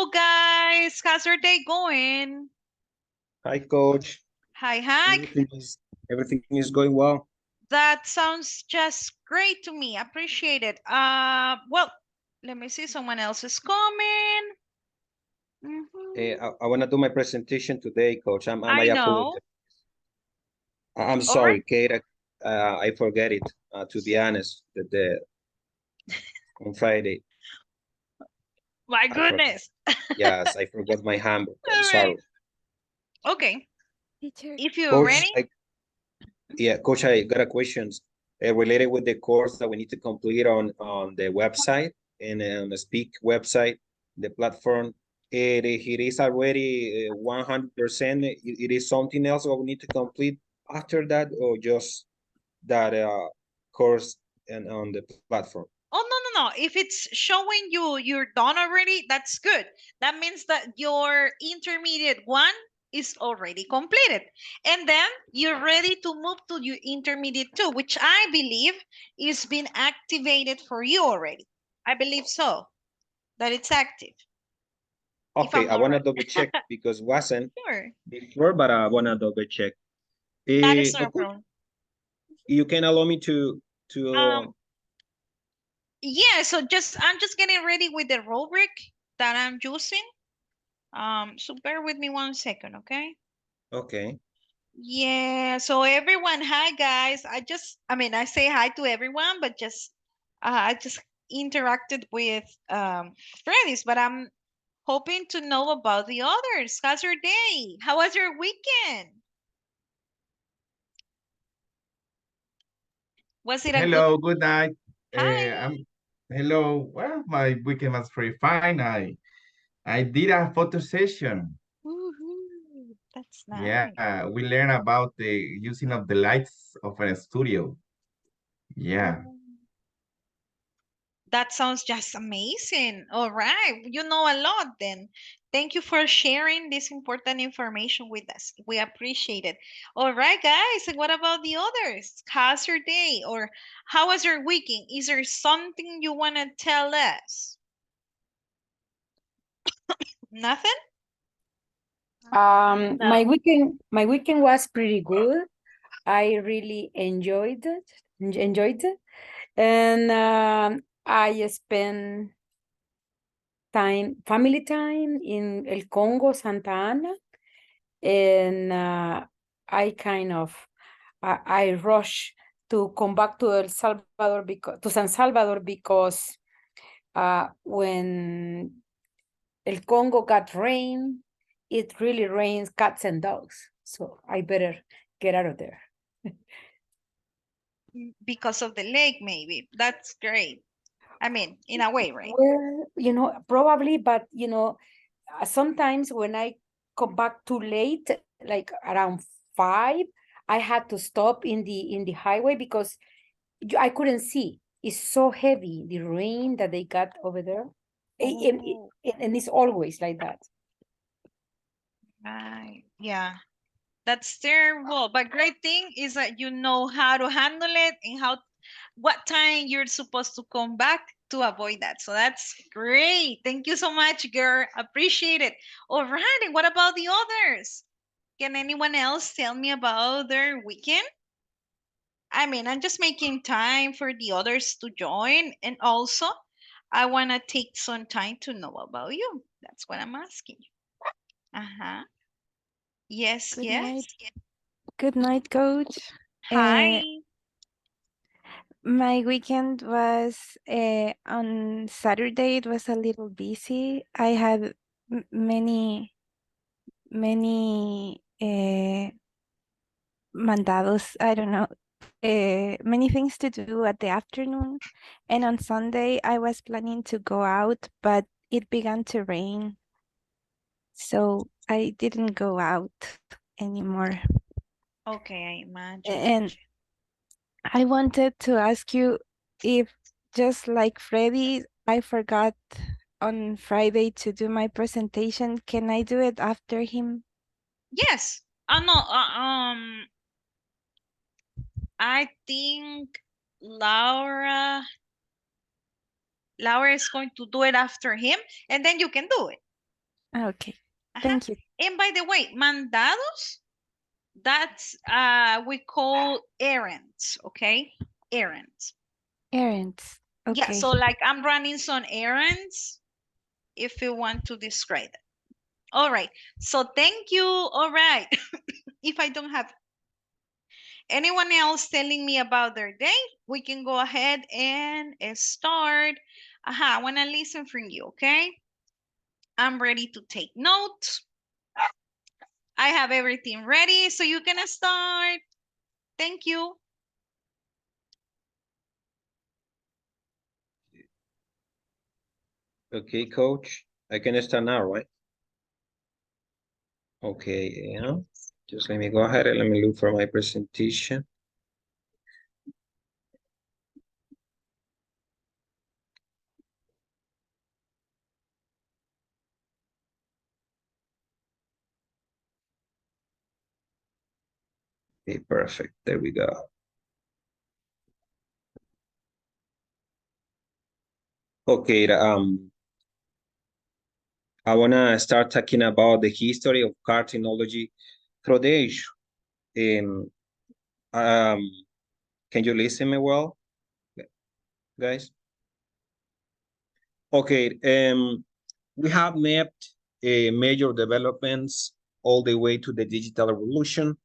Hello, guys. How's your day going? Hi, coach. Hi. Everything is going well. That sounds just great to me. Appreciate it. Well, let me see. Someone else is coming. I want to do my presentation today, coach. I I know. apologize. I'm All right. sorry, Kate. I forget it. To be honest, on Friday. My I forgot. goodness. Yes, I forgot my handbook. I'm All sorry, right. Okay. Teacher. If you're coach. ready. Coach. I got a questions related with the course that we need to complete on the website and on the Speak website, the platform. It is already 100%. It is something else that we need to complete after that, or just that course and on the platform. Oh, no. If it's showing you're done already, that's good. That means that your intermediate one is already completed. And then you're ready to move to your intermediate two, which I believe is been activated for you already. I believe so, that it's active. If Okay, I'm I not want to right. double check because wasn't Sure. before, but I want to double check. That is no But coach, problem. you can allow me to. Yeah, so I'm just getting ready with the rubric that I'm using. So bear with me 1 second, okay? Okay. Yeah, so everyone, hi guys. I say hi to everyone, but I just interacted with Freddy's, but I'm hoping to know about the others. How's your day? How was your weekend? Was it a good? Hello, good night. Hi. Hello. Well, my weekend was pretty fine. I did a photo session. Woohoo. That's nice. Yeah, we learned about the using of the lights of a studio. Yeah. Oh. That sounds just amazing. All right. You know a lot then. Thank you for sharing this important information with us. We appreciate it. All right, guys. And what about the others? How's your day? Or how was your weekend? Is there something you want to tell us? Nothing? My No. weekend was pretty good. I really enjoyed it, and I spent family time in El Congo, Santa Ana, and I kind of I rush to come back to El Salvador to San Salvador because when El Congo got rain, it really rains cats and dogs. So I better get out of there. Because of the lake, maybe. That's great. I mean, in a way, right? Well, probably, but sometimes when I come back too late, like around 5, I had to stop in the highway because I couldn't see. It's so heavy, the rain that they got over there. Oh, And it's always like that. right. Yeah. That's terrible. But great thing is that you know how to handle it and what time you're supposed to come back to avoid that. So that's great. Thank you so much, girl. Appreciate it. All right. And what about the others? Can anyone else tell me about their weekend? I mean, I'm just making time for the others to join. And also, I want to take some time to know about you. That's what I'm asking you. Uh-huh. Yes, Good yes. night. Good night, coach. Hi. My weekend was on Saturday. It was a little busy. I had many mandados. I don't know, many things to do at the afternoon. And on Sunday, I was planning to go out, but it began to rain, so I didn't go out anymore. Okay, I imagine. And I wanted to ask you if, just like Freddy, I forgot on Friday to do my presentation. Can I do it after him? Yes. No. I think Laura is going to do it after him, and then you can do it. Okay. Ajá. Thank you. And by the way, mandados, that's we call errands, okay? Errands. Errands. Yeah, Okay. so like I'm running some errands if you want to describe it. All right. So thank you. All right. If I don't have anyone else telling me about their day, we can go ahead and start. I want to listen from you, okay? I'm ready to take notes. I have everything ready, so you can start. Thank you. Okay, coach. I can start now, right? Okay, yeah. Just let me go ahead and let me look for my presentation. Okay, perfect. There we go. Okay, I wanna start talking about the history of car technology through the age. Um, um, can you listen me well, guys? Okay, we have mapped major developments all the way to the digital revolution.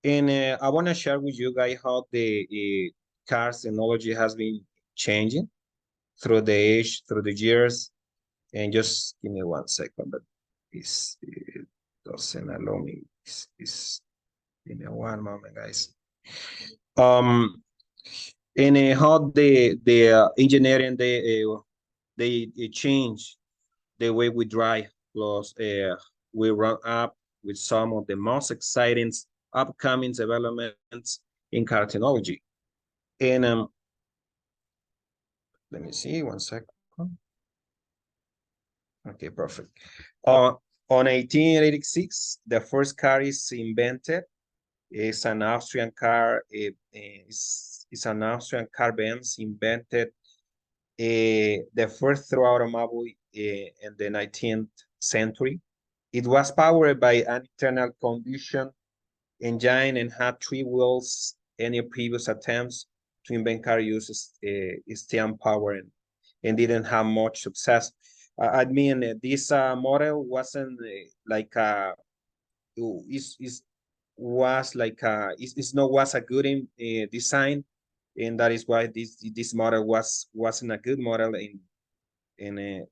And I want to share with you guys how the cars technology has been changing through the age, through the years. And just give me 1 second, but this doesn't allow me. Give me one moment, guys. And how the engineering they change the way we drive. Plus, we run up with some of the most exciting upcoming developments in car technology. And let me see 1 second. Okay, perfect. On 1886, the first car is invented. It's an Austrian car. It's an Austrian car Benz invented the first through automobile in the 19th century. It was powered by an internal combustion engine and had 3 wheels. Any previous attempts to invent car uses steam power and didn't have much success. I mean, this model wasn't like is was like it's not was a good design, and that is why this model wasn't a good model and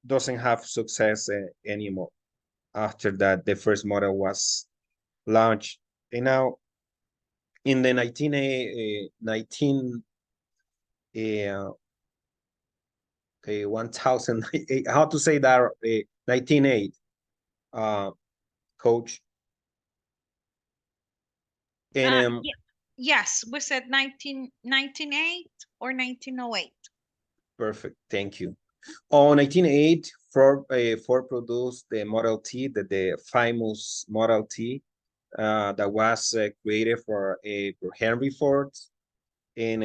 doesn't have success anymore. After that, the first model was launched, and now in the 1000 how to say that 1908 coach and Yes, we said 1998 or 1908. perfect, thank you. On 1908, Ford produced the Model T, the famous Model T that was created for Henry Ford. And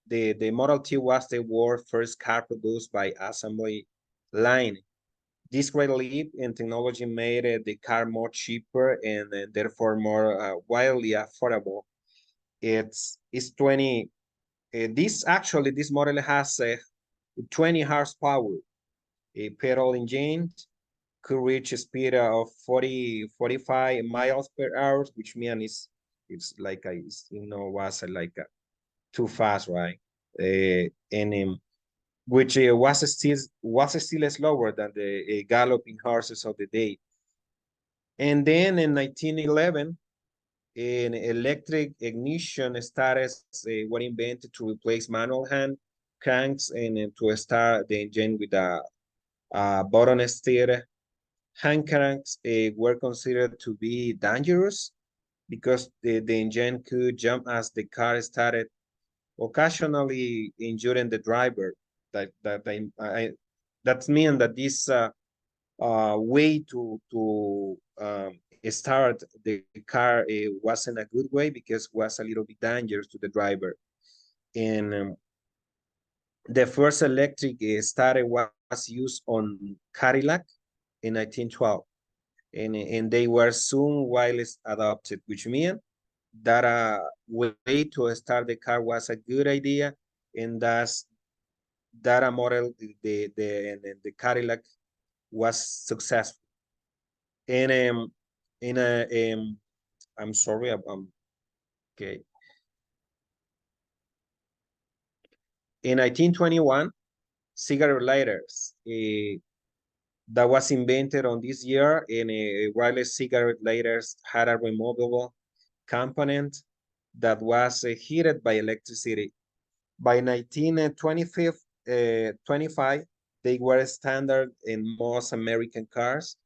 the Model T was the world's first car produced by assembly line. This great leap in technology made the car more cheaper and therefore more widely affordable. It's 20. This model has 20 horsepower. A petrol engine could reach a speed of 45 miles per hour, which means it's like was like too fast, right? And which was still slower than the galloping horses of the day. And then in 1911, an electric ignition starters were invented to replace manual hand cranks and to start the engine with a button steer. Hand cranks were considered to be dangerous because the engine could jump as the car started, occasionally injuring the driver. That means that this way to start the car wasn't a good way because it was a little bit dangerous to the driver. And the first electric starter was used on Cadillac in 1912, and they were soon widely adopted, which means that a way to start the car was a good idea, and that a model the Cadillac was successful. And in a I'm sorry, okay. In 1921, cigarette lighters that was invented on this year, and wireless cigarette lighters had a removable component that was heated by electricity. By 1925, they were standard in most American cars.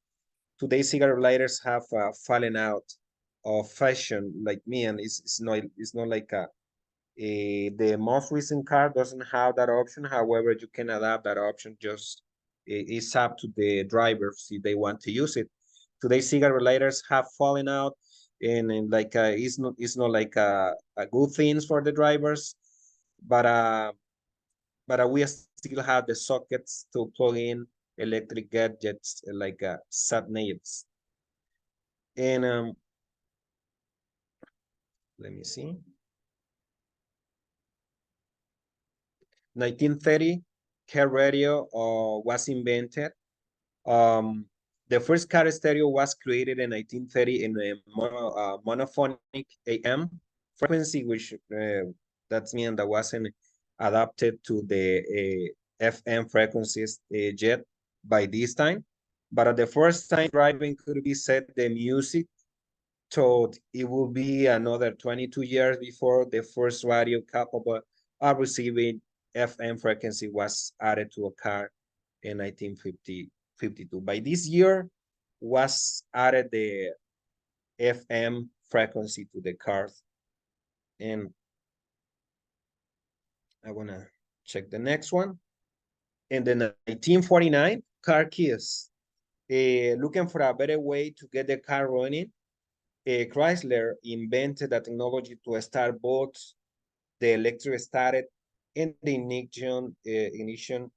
Today, cigarette lighters have fallen out of fashion, like me, and it's not like the most recent car doesn't have that option. However, you can adapt that option. Just it's up to the drivers if they want to use it. Today, cigarette lighters have fallen out, and like it's not like a good things for the drivers, but we still have the sockets to plug in electric gadgets like sat navs. And let me see. 1930, car radio was invented. Um, the first car stereo was created in 1930 in a monophonic AM frequency, which that means that wasn't adapted to the FM frequencies yet by this time. But at the first time driving could be set the music, so it will be another 22 years before the first radio capable of receiving FM frequency was added to a car in 1952. By this year was added the FM frequency to the cars. And I wanna check the next one. In the 1949, car keys. Looking for a better way to get the car running, Chrysler invented a technology to start both the electric started and the ignition.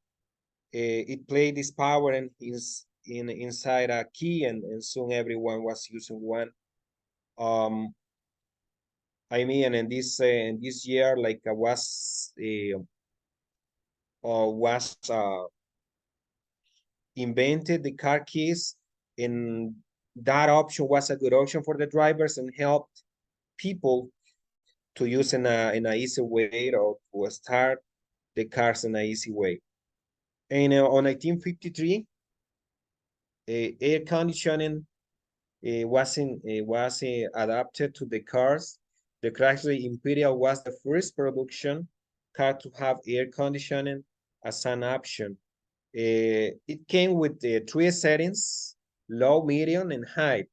It played this power and is inside a key, and soon everyone was using one. I mean, in this year, like was invented the car keys, and that option was a good option for the drivers and helped people to use in a easy way, or to start the cars in an easy way. And on 1953, air conditioning was adapted to the cars. The Chrysler Imperial was the first production car to have air conditioning as an option. It came with the three settings: low, medium, and high.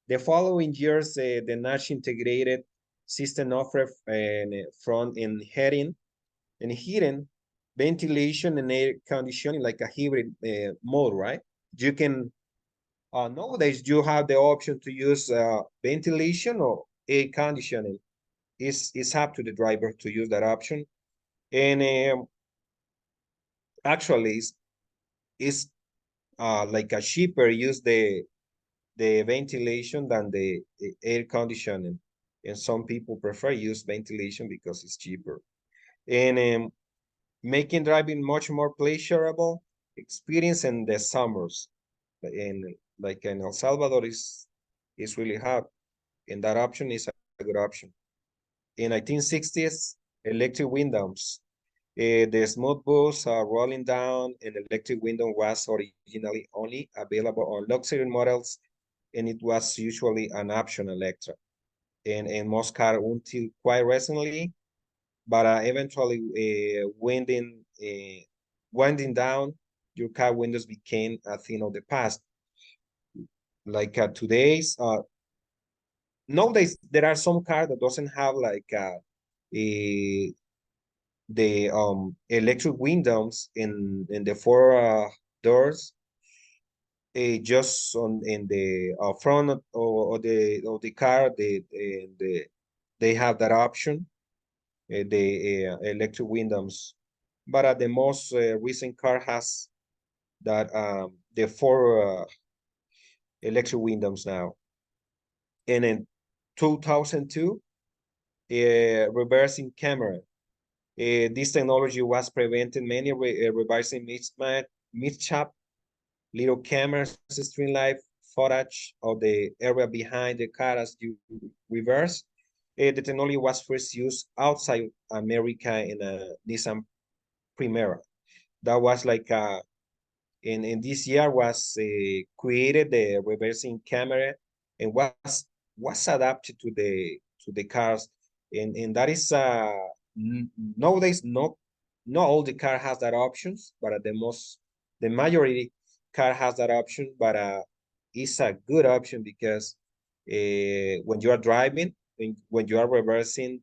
The following years, the Nash integrated system offered front and heating, ventilation, and air conditioning, like a hybrid mode, right? You can nowadays you have the option to use ventilation or air conditioning. It's up to the driver to use that option, and actually it's like a cheaper use the ventilation than the air conditioning, and some people prefer use ventilation because it's cheaper, and making driving much more pleasurable experience in the summers. And like in El Salvador is really hot, and that option is a good option. In 1960s, electric windows. The smooth boost rolling down an electric window was originally only available on luxury models, and it was usually an optional extra. And most cars until quite recently, but eventually winding down, your car windows became a thing of the past. Like nowadays there are some cars that doesn't have like a the electric windows in the four doors, just on in the front of the car. They have that option, the electric windows, but the most recent car has that the four electric windows now. And in 2002, reversing camera. This technology was preventing many reversing mishap. Little cameras stream live footage of the area behind the car as you reverse. The technology was first used outside America in a Nissan Primera. That was like in this year was created the reversing camera and was adapted to the cars, and that is nowadays not all the car has that options, but the majority car has that option, but it's a good option because when you are driving, when you are reversing,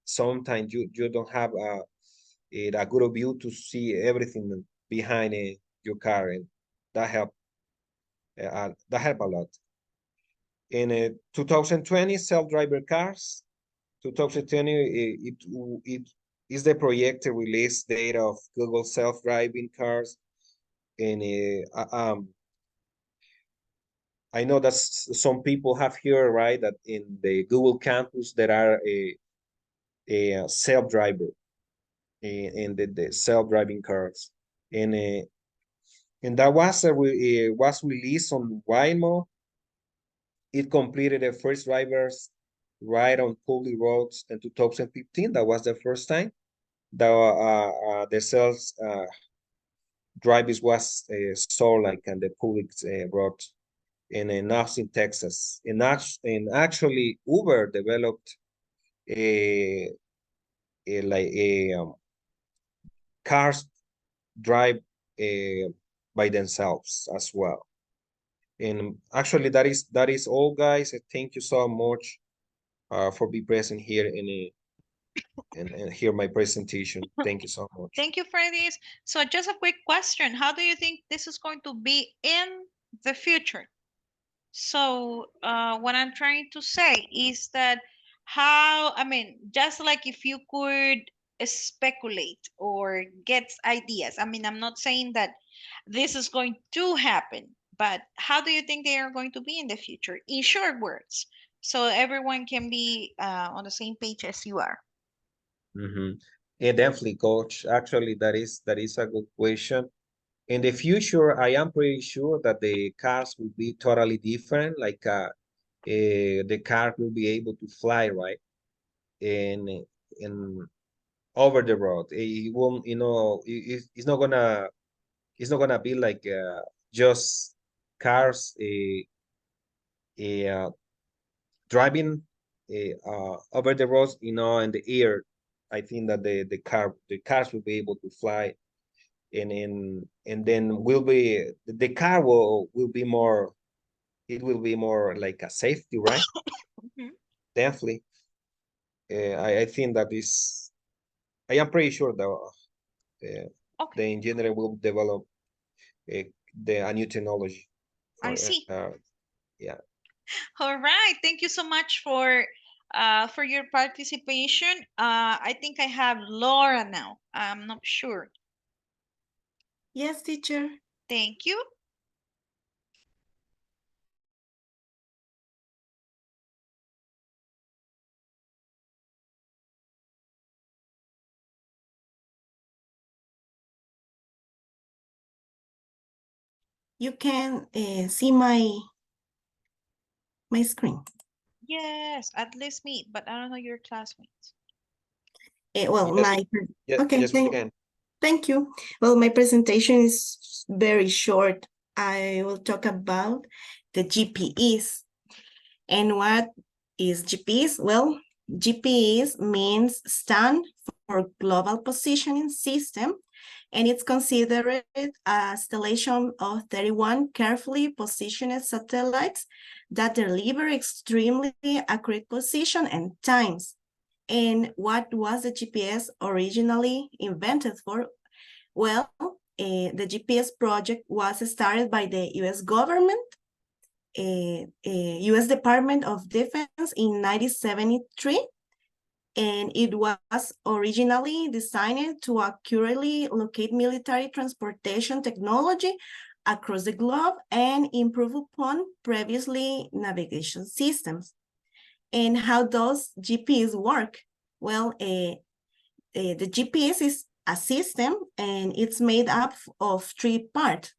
sometimes you don't have a good view to see everything behind your car, and that help a lot. In 2020, self-driver cars. 2020, it is the projected release date of Google self-driving cars, and I know that some people have here, right, that in the Google campus there are a self-driver in the self-driving cars, and that was was released on Waymo. It completed the first driver's ride on public roads in 2015. That was the first time the self drivers was saw like on the public road in Austin, Texas. And actually, Uber developed a cars drive by themselves as well. And actually, that is all, guys. Thank you so much for being present here and hear my presentation. Thank you so much. Thank you for this. So just a quick question. How do you think this is going to be in the future? So what I'm trying to say is that I mean, just like if you could speculate or get ideas. I mean, I'm not saying that this is going to happen, but how do you think they are going to be in the future? In short words, so everyone can be on the same page as you are. Yeah, definitely, coach. Actually, that is a good question. In the future, I am pretty sure that the cars will be totally different. Like the car will be able to fly, right? And over the road. It won't, it's not gonna be like just cars driving over the roads, in the air. I think that the cars will be able to fly, and then the car will be more. It will be more like a safety, right? Mhm. Definitely. I think that is. I am pretty sure that Okay, the engineer will develop uh, a new technology I for see. yeah. All right. Thank you so much for your participation. I think I have Laura now. I'm not sure. Yes, teacher. Thank you. You can see my screen. Yes, at least me, but I don't know your classmates. Well, Yes, okay, yes, we can. thank you. Well, my presentation is very short. I will talk about the GPEs. And what is GPEs? Well, GPEs means stand for Global Positioning System, and it's considered a constellation of 31 carefully positioned satellites that deliver extremely accurate position and times. And what was the GPS originally invented for? Well, the GPS project was started by the US government, US Department of Defense in 1973, and it was originally designed to accurately locate military transportation technology across the globe and improve upon previously navigation systems. And how does GPS work? Well, the GPS is a system and it's made up of 3 parts.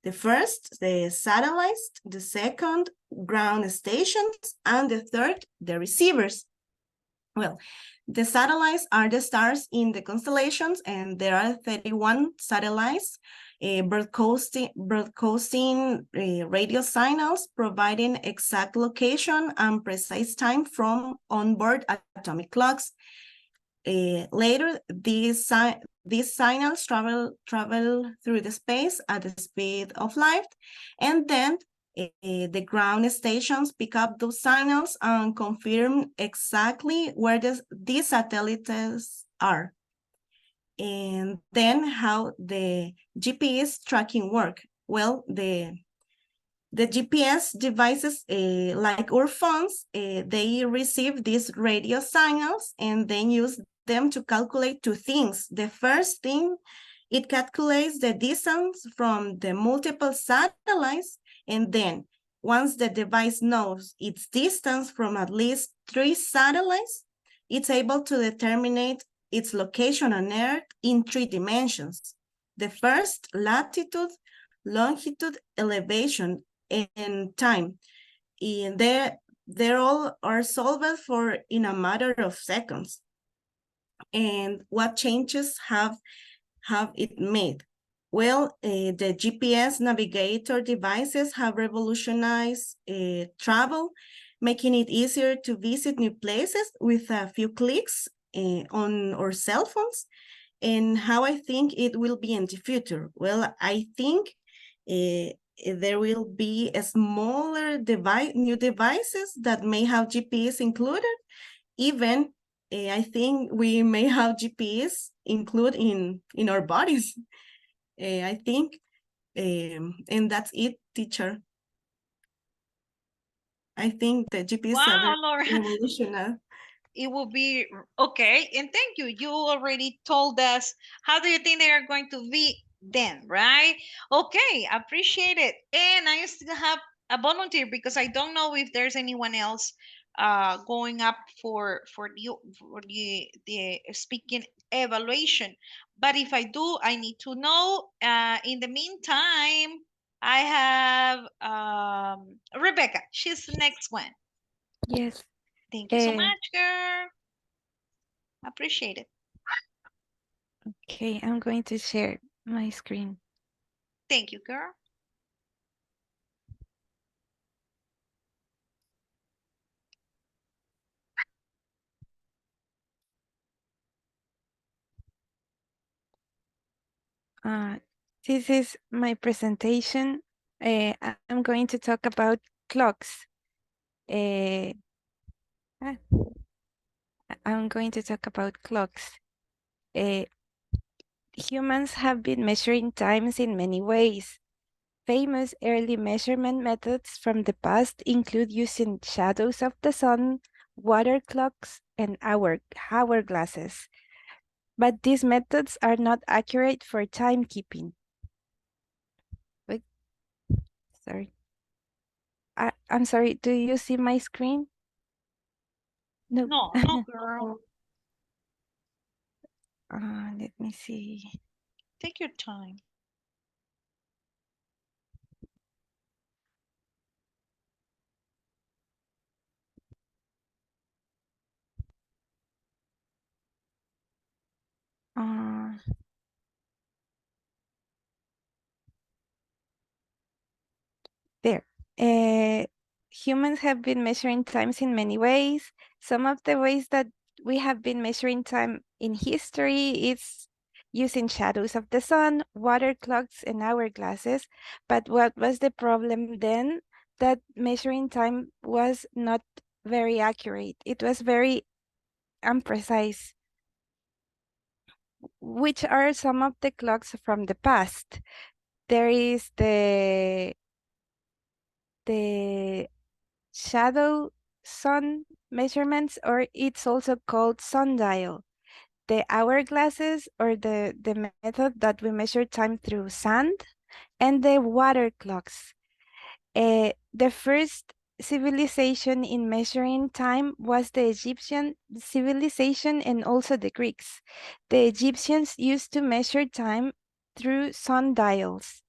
The first, the satellites, the second, ground stations, and the third, the receivers. Well, the satellites are the stars in the constellations, and there are 31 satellites broadcasting radio signals, providing exact location and precise time from onboard atomic clocks. Later, these signals travel through the space at the speed of light, and then the ground stations pick up those signals and confirm exactly where these satellites are. And then how the GPS tracking work? Well, the GPS devices, like our phones, they receive these radio signals and then use them to calculate 2 things. The first thing, it calculates the distance from the multiple satellites, and then once the device knows its distance from at least 3 satellites, it's able to determine its location on Earth in 3 dimensions. The first, latitude, longitude, elevation, and time. And they're all are solved for in a matter of seconds. And what changes have it made? Well, the GPS navigator devices have revolutionized travel, making it easier to visit new places with a few clicks on our cell phones. And how I think it will be in the future? Well, I think there will be a smaller new devices that may have GPS included. Even I think we may have GPS included in our bodies. I think, and that's it, teacher. I think the GPS Wow, is Laura. revolutionary. It will be okay. And thank you. You already told us how do you think they are going to be then, right? Okay, appreciate it. And I still have a volunteer because I don't know if there's anyone else going up for the speaking evaluation. But if I do, I need to know. In the meantime, I have Rebecca. She's the next one. Yes. Thank you so much, girl. Appreciate it. Okay, I'm going to share my screen. Thank you, girl. This is my presentation. I'm going to talk about clocks. I'm going to talk about clocks. Humans have been measuring times in many ways. Famous early measurement methods from the past include using shadows of the sun, water clocks, and hourglasses. But these methods are not accurate for timekeeping. Wait, sorry. I'm sorry, do you see my screen? No. No, no, girl. Let me see. Take your time. There. Humans have been measuring times in many ways. Some of the ways that we have been measuring time in history is using shadows of the sun, water clocks, and hourglasses. But what was the problem then? That measuring time was not very accurate. It was very imprecise. Which are some of the clocks from the past? There is the shadow sun measurements, or it's also called sundial. The hourglasses, or the method that we measure time through sand, and the water clocks. The first civilization in measuring time was the Egyptian civilization and also the Greeks. The Egyptians used to measure time through sundials.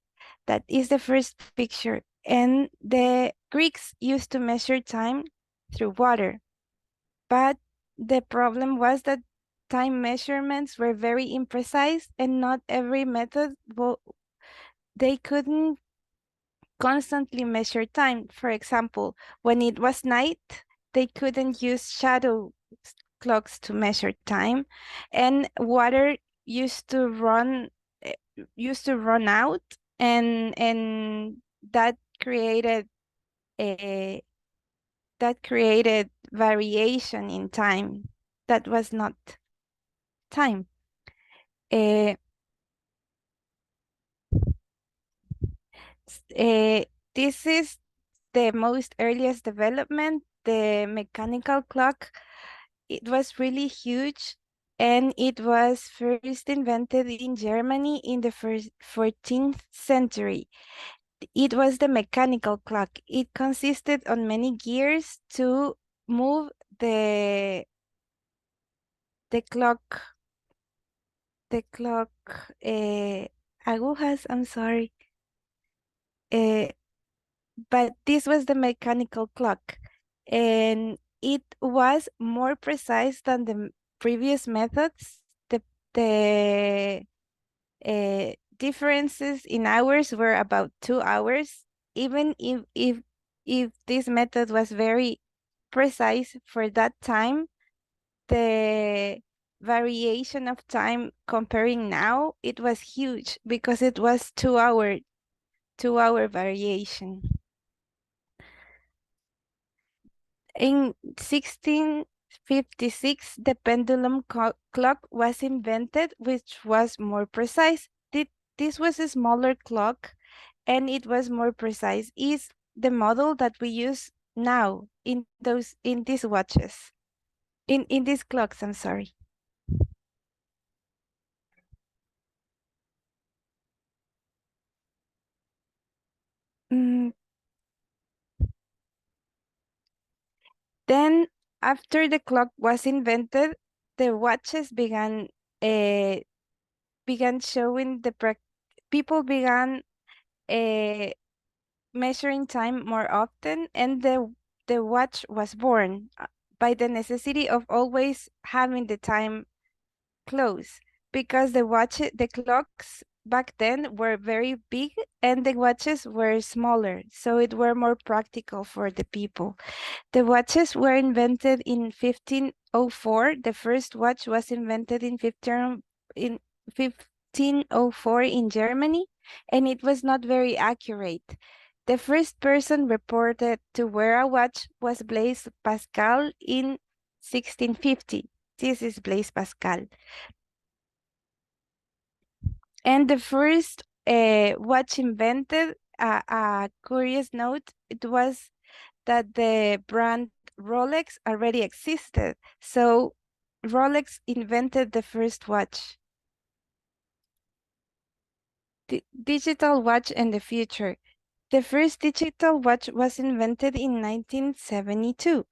That is the first picture. And the Greeks used to measure time through water. But the problem was that time measurements were very imprecise and not every method, they couldn't constantly measure time. For example, when it was night, they couldn't use shadow clocks to measure time, and water used to run eh, out, and that created a variation in time that was not time. Uh, this is the most earliest development, the mechanical clock. It was really huge, and it was first invented in Germany in the 14th century. It was the mechanical clock. It consisted on many gears to move the clock, agujas, I'm sorry. But this was the mechanical clock, and it was more precise than the previous methods. The differences in hours were about 2 hours, even if this method was very precise for that time. The variation of time comparing now, it was huge because it was 2 hour variation. In 1656, the pendulum clock was invented, which was more precise. This was a smaller clock, and it was more precise. Is the model that we use now in these watches, in these clocks, I'm sorry. Mm, Then, after the clock was invented, the watches uh, began showing people began uh, measuring time more often, and the watch was born by the necessity of always having the time close, because the clocks back then were very big and the watches were smaller, so it were more practical for the people. The watches were invented in 1504. The first watch was invented in 1504 in Germany, and it was not very accurate. The first person reported to wear a watch was Blaise Pascal in 1650. This is Blaise Pascal. And the first watch invented, a curious note, it was that the brand Rolex already existed. So Rolex invented the first watch. The digital watch and the future. The first digital watch was invented in 1972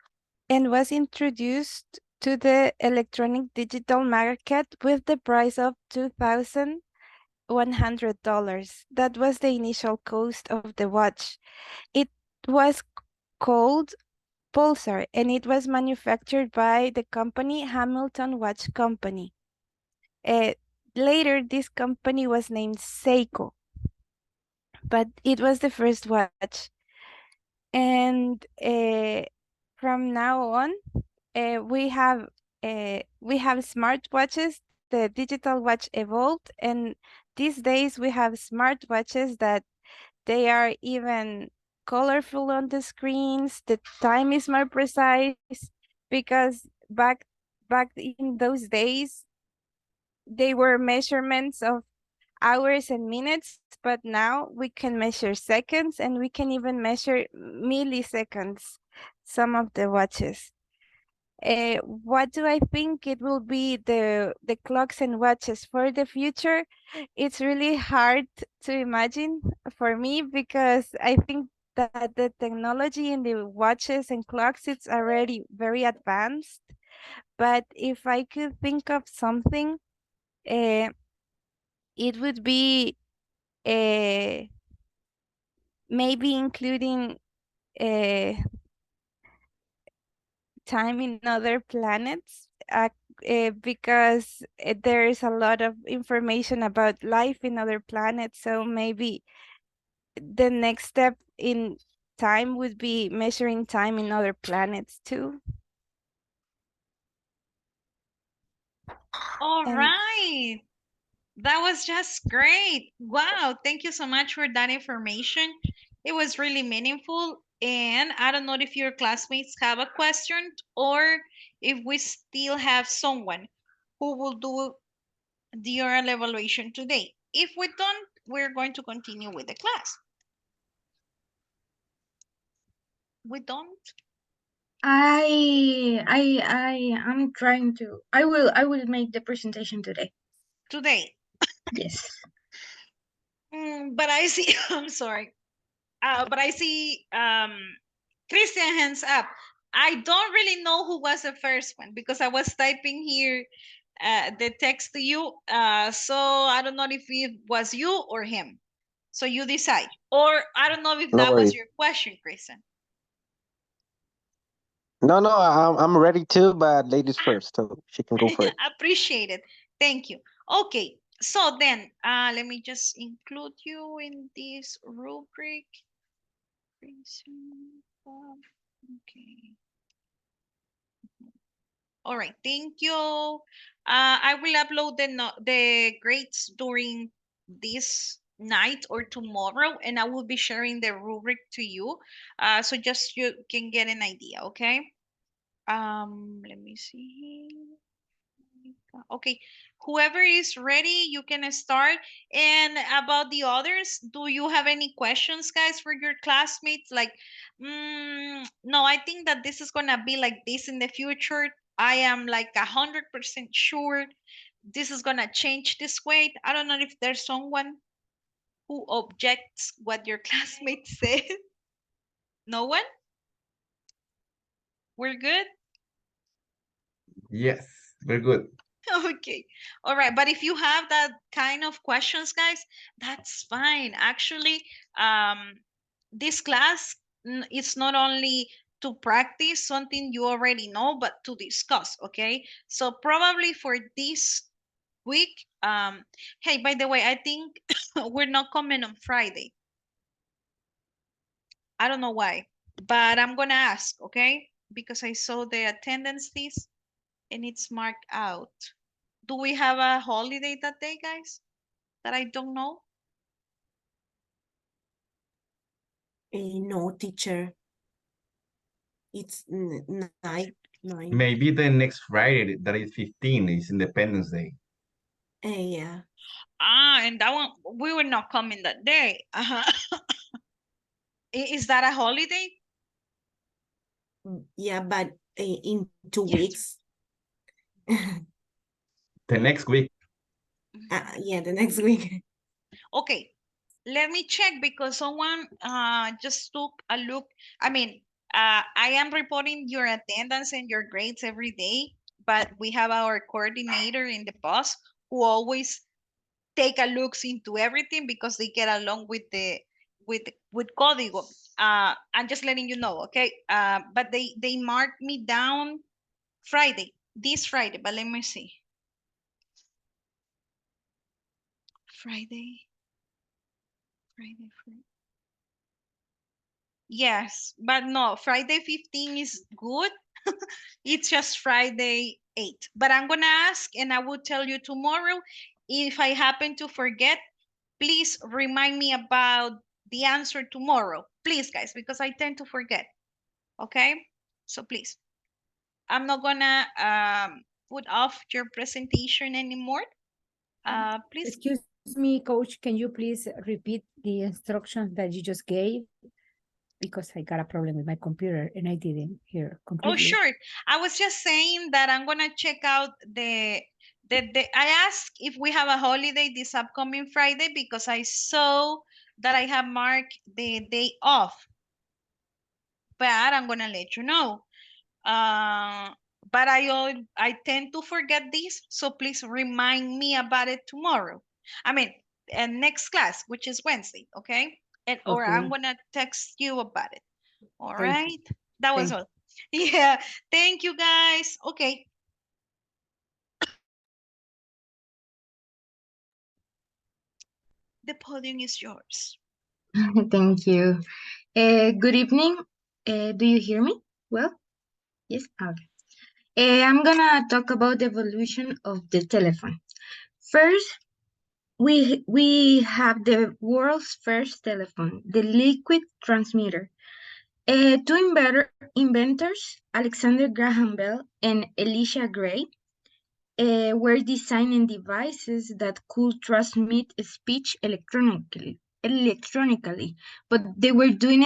and was introduced to the electronic digital market with the price of $2,100. That was the initial cost of the watch. It was called Pulsar, and it was manufactured by the company Hamilton Watch Company. Later, this company was named Seiko, but it was the first watch. And from now on, we have smartwatches. The digital watch evolved, and these days we have smartwatches that they are even colorful on the screens. The time is more precise because back in those days they were measurements of hours and minutes, but now we can measure seconds and we can even measure milliseconds, some of the watches. What do I think it will be the clocks and watches for the future? It's really hard to imagine for me because I think that the technology in the watches and clocks it's already very advanced. But if I could think of something, uh, it would be uh, maybe including uh, time in other planets because there is a lot of information about life in other planets. So maybe the next step in time would be measuring time in other planets too. All And right. That was just great. Wow. Thank you so much for that information. It was really meaningful. And I don't know if your classmates have a question or if we still have someone who will do the oral evaluation today. If we don't, we're going to continue with the class. We don't? I'm trying to. I will make the presentation today. Today. Yes. But I see, I'm sorry. But I see Christian hands up. I don't really know who was the first one because I was typing here the text to you. So I don't know if it was you or him. So you decide. Or I don't know if No that was worries. your question, Christian. No, no, I'm ready too, but ladies first, so she can go first. Appreciate it. Thank you. Okay. So then let me just include you in this rubric. Okay. All right, thank you. I will upload the grades during this night or tomorrow, and I will be sharing the rubric to you, so just you can get an idea. Okay. Let me see. Okay, whoever is ready, you can start. And about the others, do you have any questions, guys, for your classmates? Like, no, I think that this is gonna be like this in the future. I am like 100% sure this is gonna change this way. I don't know if there's someone who objects what your classmates said. No one? We're good? Yes, very good. Okay. All right. But if you have that kind of questions, guys, that's fine. Actually, this class is not only to practice something you already know, but to discuss. Okay. So probably for this week, hey, by the way, I think we're not coming on Friday. I don't know why, but I'm gonna ask, okay? Because I saw the attendance list and it's marked out. Do we have a holiday that day, guys? That I don't know? No, teacher. It's night, 9. Maybe the next Friday, that is 15, is Independence Day. Yeah. And that one, we were not coming that day. Is that a holiday? Yeah, but in 2 Yes. weeks. The next week. Yeah, the next week. Okay, let me check because someone just took a look. I mean, I am reporting your attendance and your grades every day, but we have our coordinator in the bus who always take a looks into everything because they get along with the with Código. I'm just letting you know, okay? But they marked me down Friday, this Friday, but let me see. Friday. Yes, but no, Friday 15 is good. It's just Friday 8. But I'm gonna ask and I will tell you tomorrow. If I happen to forget, please remind me about the answer tomorrow. Please, guys, because I tend to forget. Okay? So please. I'm not gonna put off your presentation anymore. Please. Excuse me, coach, can you please repeat the instructions that you just gave? because I got a problem with my computer and I didn't hear Oh, completely. sure. I was just saying that I'm gonna check out the I asked if we have a holiday this upcoming Friday because I saw that I have marked the day off. But I'm gonna let you know. But I tend to forget this, so please remind me about it tomorrow. I mean, next class, which is Wednesday, okay? And or I'm Okay. gonna text you about it. All Thank you. right. That was Thank all. Yeah. Thank you guys. Okay. The podium is yours. Thank you. Good evening. Do you hear me? Well, yes. Okay. I'm gonna talk about the evolution of the telephone. First, we have the world's first telephone, the liquid transmitter. Two inventors, Alexander Graham Bell and Elisha Gray, were designing devices that could transmit speech electronically, but they were doing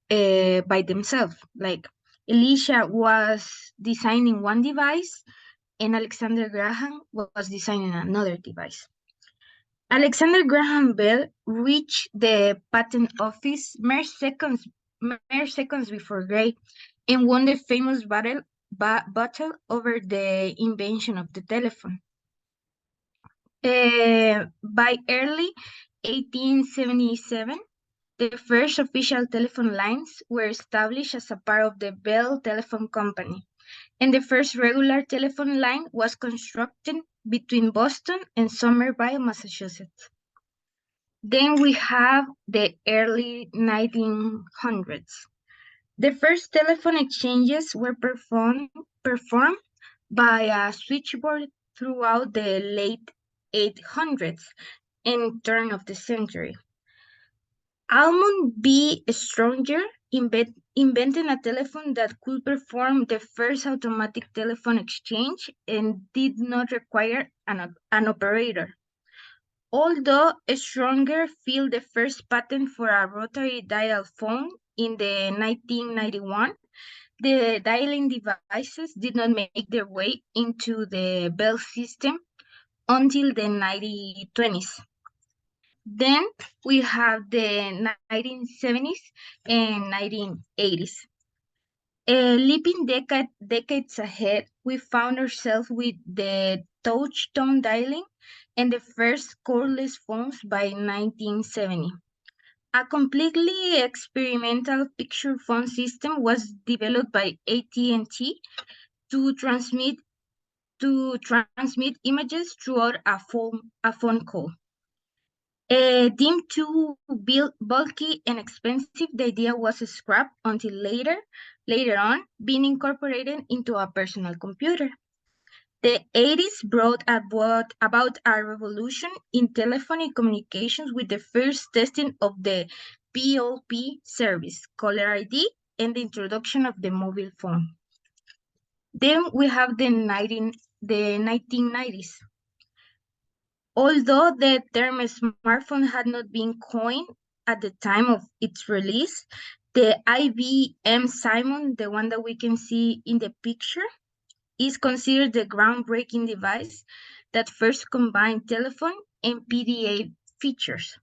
it by themselves. Like Elisha was designing one device, and Alexander Graham was designing another device. Alexander Graham Bell reached the patent office mere seconds before Gray, and won the famous battle over the invention of the telephone. By early 1877, the first official telephone lines were established as a part of the Bell Telephone Company, and the first regular telephone line was constructed between Boston and Somerville, Massachusetts. Then we have the early 1900s. The first telephone exchanges were performed by a switchboard throughout the late 800s and turn of the century. Almond B. Stronger invented a telephone that could perform the first automatic telephone exchange and did not require an operator. Although Stronger filed the first patent for a rotary dial phone in the 1991, the dialing devices did not make their way into the Bell system until the 1920s. Then we have the 1970s and 1980s. Leaping decades ahead, we found ourselves with the touch tone dialing and the first cordless phones by 1970. A completely experimental picture phone system was developed by AT&T to transmit images throughout a phone call. Deemed too bulky and expensive, the idea was scrapped until later on being incorporated into a personal computer. The 80s brought about a revolution in telephony communications with the first testing of the POP service, caller ID, and the introduction of the mobile phone. Then we have the 1990s. Although the term smartphone had not been coined at the time of its release, the IBM Simon, the one that we can see in the picture, is considered the groundbreaking device that first combined telephone and PDA features.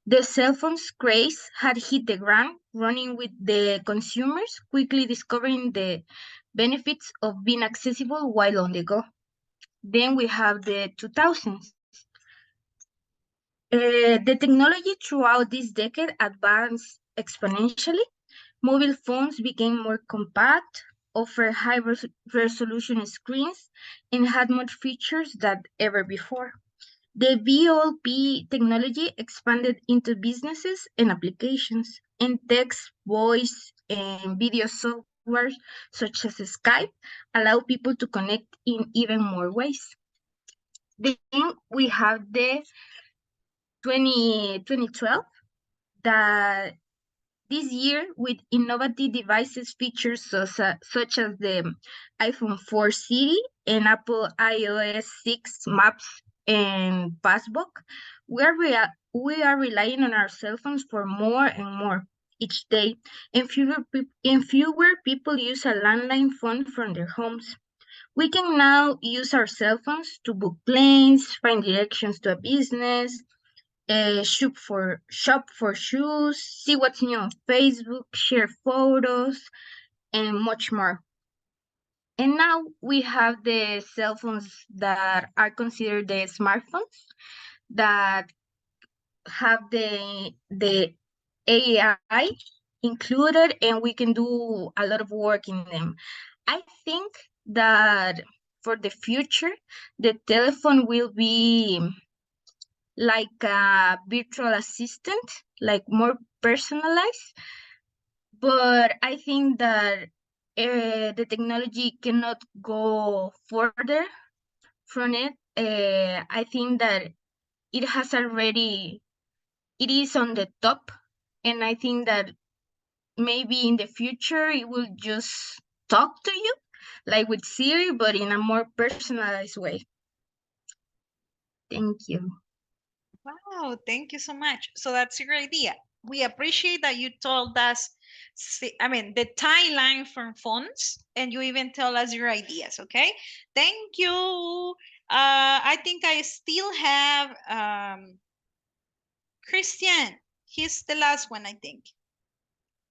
The cell phone's craze had hit the ground running with the consumers quickly discovering the benefits of being accessible while on the go. Then we have the 2000s. The technology throughout this decade advanced exponentially. Mobile phones became more compact, offered high-resolution screens, and had more features than ever before. The VoLP technology expanded into businesses and applications, and text, voice, and video software such as Skype allow people to connect in even more ways. Then we have the 2012, that this year with innovative devices features such as the iPhone 4 City and Apple iOS 6 Maps and Passbook, we are relying on our cell phones for more and more. each day, and fewer people use a landline phone from their homes. We can now use our cell phones to book planes, find directions to a business, shop for shoes, see what's new on Facebook, share photos, and much more. And now we have the cell phones that are considered the smartphones that have the AI included, and we can do a lot of work in them. I think that for the future, the telephone will be like a virtual assistant, like more personalized. But I think that the technology cannot go further from it. I think that it has already, it is on the top, and I think that maybe in the future it will just talk to you, like with Siri, but in a more personalized way. Thank you. Wow, thank you so much. So that's your idea. We appreciate that you told us, the timeline from phones, and you even tell us your ideas, okay? Thank you. I think I still have Christian. He's the last one, I think.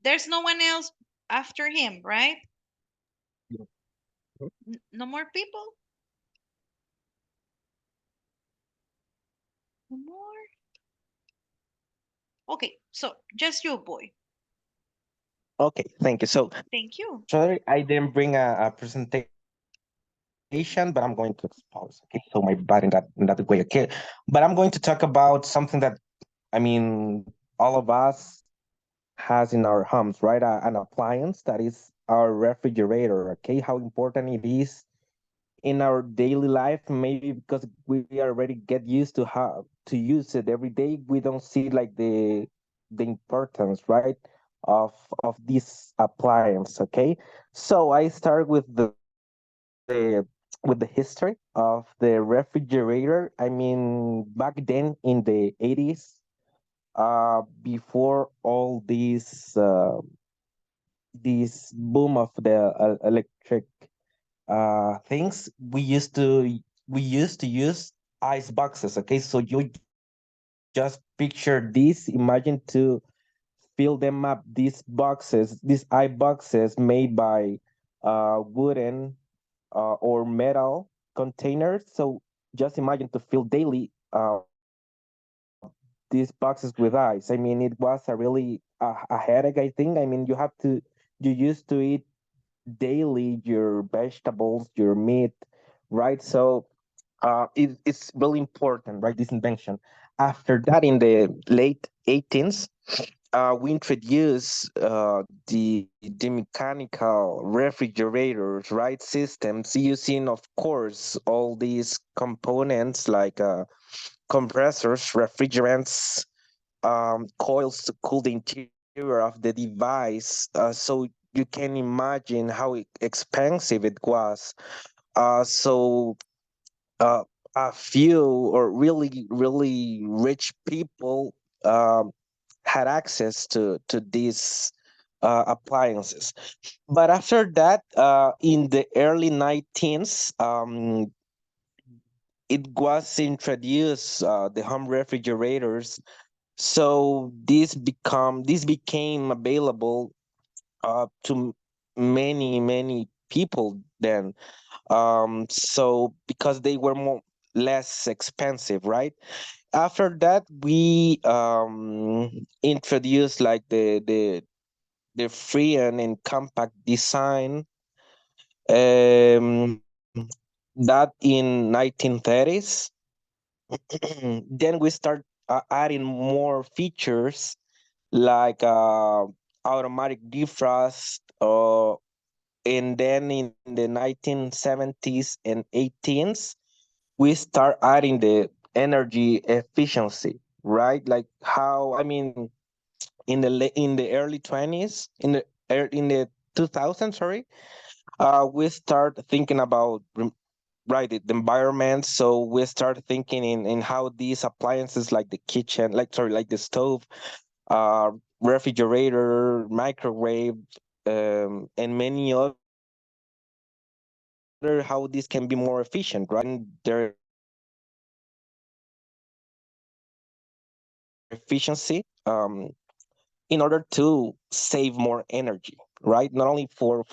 There's no one else after him, right? No more people? No more? Okay, so just you, boy. Okay, thank you. So Thank you. sorry, I didn't bring a presentation, but I'm going to expose. Okay, so my body in that way. Okay, but I'm going to talk about something that all of us has in our homes, right? An appliance that is our refrigerator. Okay, how important it is in our daily life. Maybe because we already get used to how to use it every day, we don't see like the importance, right, of this appliance. Okay, so I start with the history of the refrigerator. Back then in the 80s, before all this boom of the electric things, we used to use ice boxes. Okay, so you just picture this, imagine to fill them up, these boxes, these ice boxes made by wooden or metal containers. So just imagine to fill daily these boxes with ice. It was a really a headache, I think. You used to eat daily your vegetables, your meat, right? So it's really important, right? This invention. After that, in the late 18th, we introduced the mechanical refrigerators, right? Systems using, of course, all these components like compressors, refrigerants, coils to cool the interior of the device. So you can imagine how expensive it was. So uh, a few or really, really rich people um, had access to these appliances. But after that, in the early 19th, it was introduced, the home refrigerators. So this became available to many people then. So because they were more less expensive, right? After that, we introduced like the free and compact design, um, that in 1930s. Then we start adding more features like automatic defrost, and then in the 1970s and 18s, we start adding the energy efficiency, right? Like how, in the early 20s, in the 2000s, sorry, we start thinking about, right, the environment. So we start thinking in how these appliances like the kitchen, like, sorry, like the stove, refrigerator, microwave, and many other, how this can be more efficient, right? Their efficiency, in order to save more energy, right? Not only for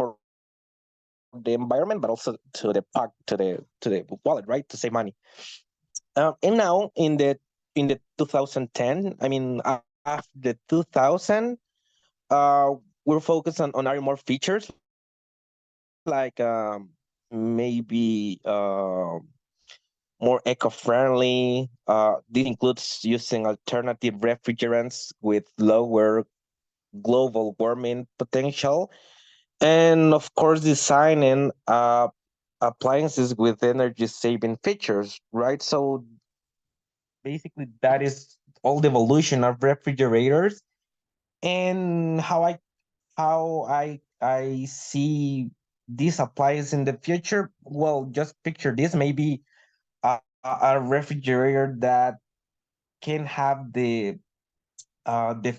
the environment, but also to the pocket, to the wallet, right? To save money. And now in the 2010, I mean after the 2000, uh, we're focused on adding more features like maybe more eco-friendly. This includes using alternative refrigerants with lower global warming potential, and of course, designing appliances with energy saving features, right? So basically, that is all the evolution of refrigerators and how I see this applies in the future. Well, just picture this, maybe a refrigerator that can have the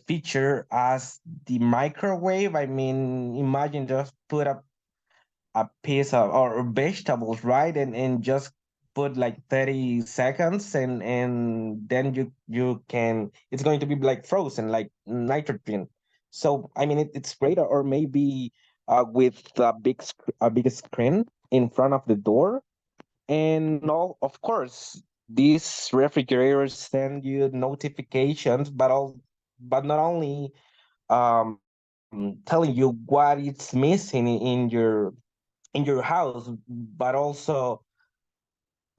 feature as the microwave. I mean, imagine just put a piece of or vegetables, right? And just put like 30 seconds, and then you can, it's going to be like frozen, like nitrogen. So I mean it's great. Or maybe with a big screen in front of the door. And all, of course, these refrigerators send you notifications, but not only telling you what it's missing in your house, but also,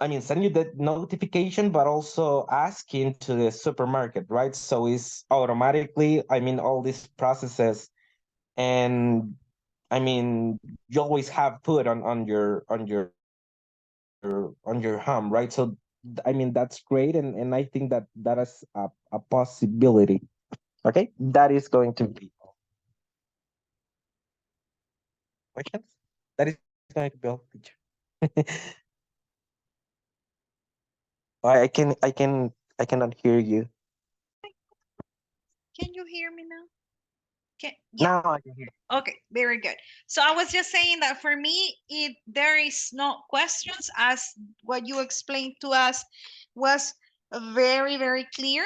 I mean, send you that notification, but also asking to the supermarket, right? So it's automatically, I mean, all these processes, and I mean, you always have food on your home, right? So I mean, that's great, and I think that is a possibility. Okay, that is going to be questions. That is going to be all feature. I cannot hear you. Can you hear me now? Yeah. Now I can hear. Okay, very good. So I was just saying that for me, there is no questions, as what you explained to us was very, very clear.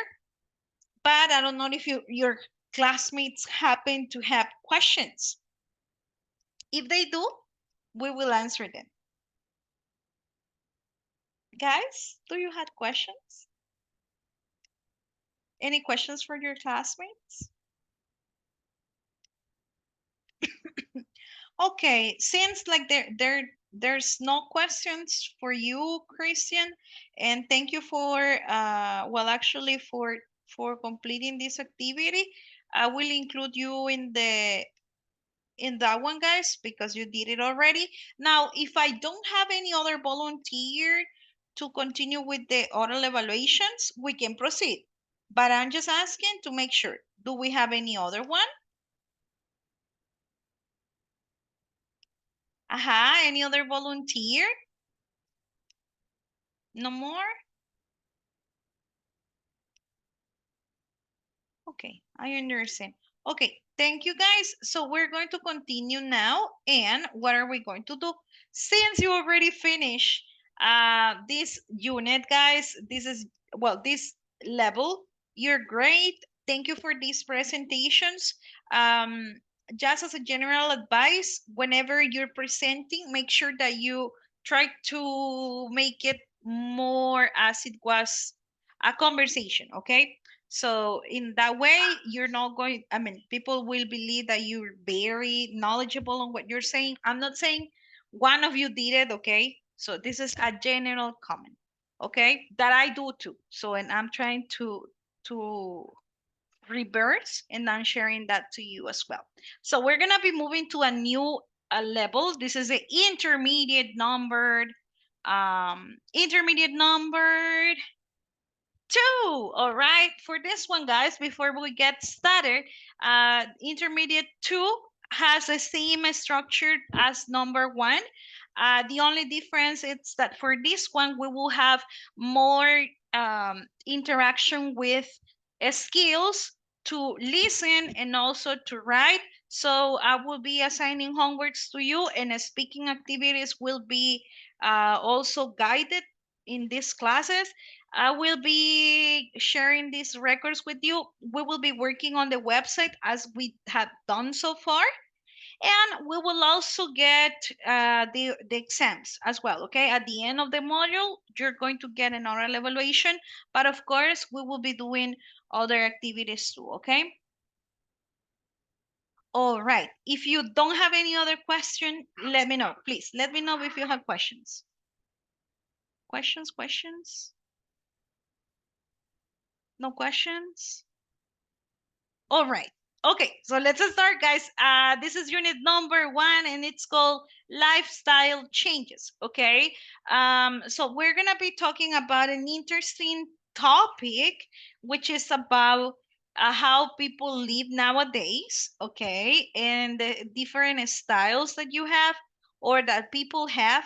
But I don't know if your classmates happen to have questions. If they do, we will answer them. Guys, do you have questions? Any questions for your classmates? Okay, since like there's no questions for you, Christian, and thank you for well, actually for completing this activity. I will include you in that one, guys, because you did it already. Now, if I don't have any other volunteer to continue with the oral evaluations, we can proceed. But I'm just asking to make sure. Do we have any other one? Any other volunteer? No more? Okay, I understand. Okay, thank you guys. So we're going to continue now. And what are we going to do? Since you already finished this unit, guys, this is, well, this level, you're great. Thank you for these presentations. Just as a general advice, whenever you're presenting, make sure that you try to make it more as it was a conversation, okay? So in that way, you're not going, I mean, people will believe that you're very knowledgeable on what you're saying. I'm not saying one of you did it, okay? So this is a general comment, okay? That I do too. So, and I'm trying to reverse, and I'm sharing that to you as well. So we're gonna be moving to a new level. This is the intermediate numbered 2. All right, for this one, guys, before we get started, intermediate 2 has the same structure as number 1. The only difference is that for this one, we will have more interaction with skills to listen and also to write. So I will be assigning homeworks to you, and speaking activities will be also guided in these classes. I will be sharing these records with you. We will be working on the website as we have done so far. And we will also get the exams as well, okay? At the end of the module, you're going to get an oral evaluation, but of course, we will be doing other activities too, okay? All right, if you don't have any other question, let me know, please. Let me know if you have questions. Questions? No questions? All right. Okay, so let's start, guys. This is unit number 1, and it's called lifestyle changes. Okay, so we're gonna be talking about an interesting topic, which is about how people live nowadays. Okay, and the different styles that you have or that people have.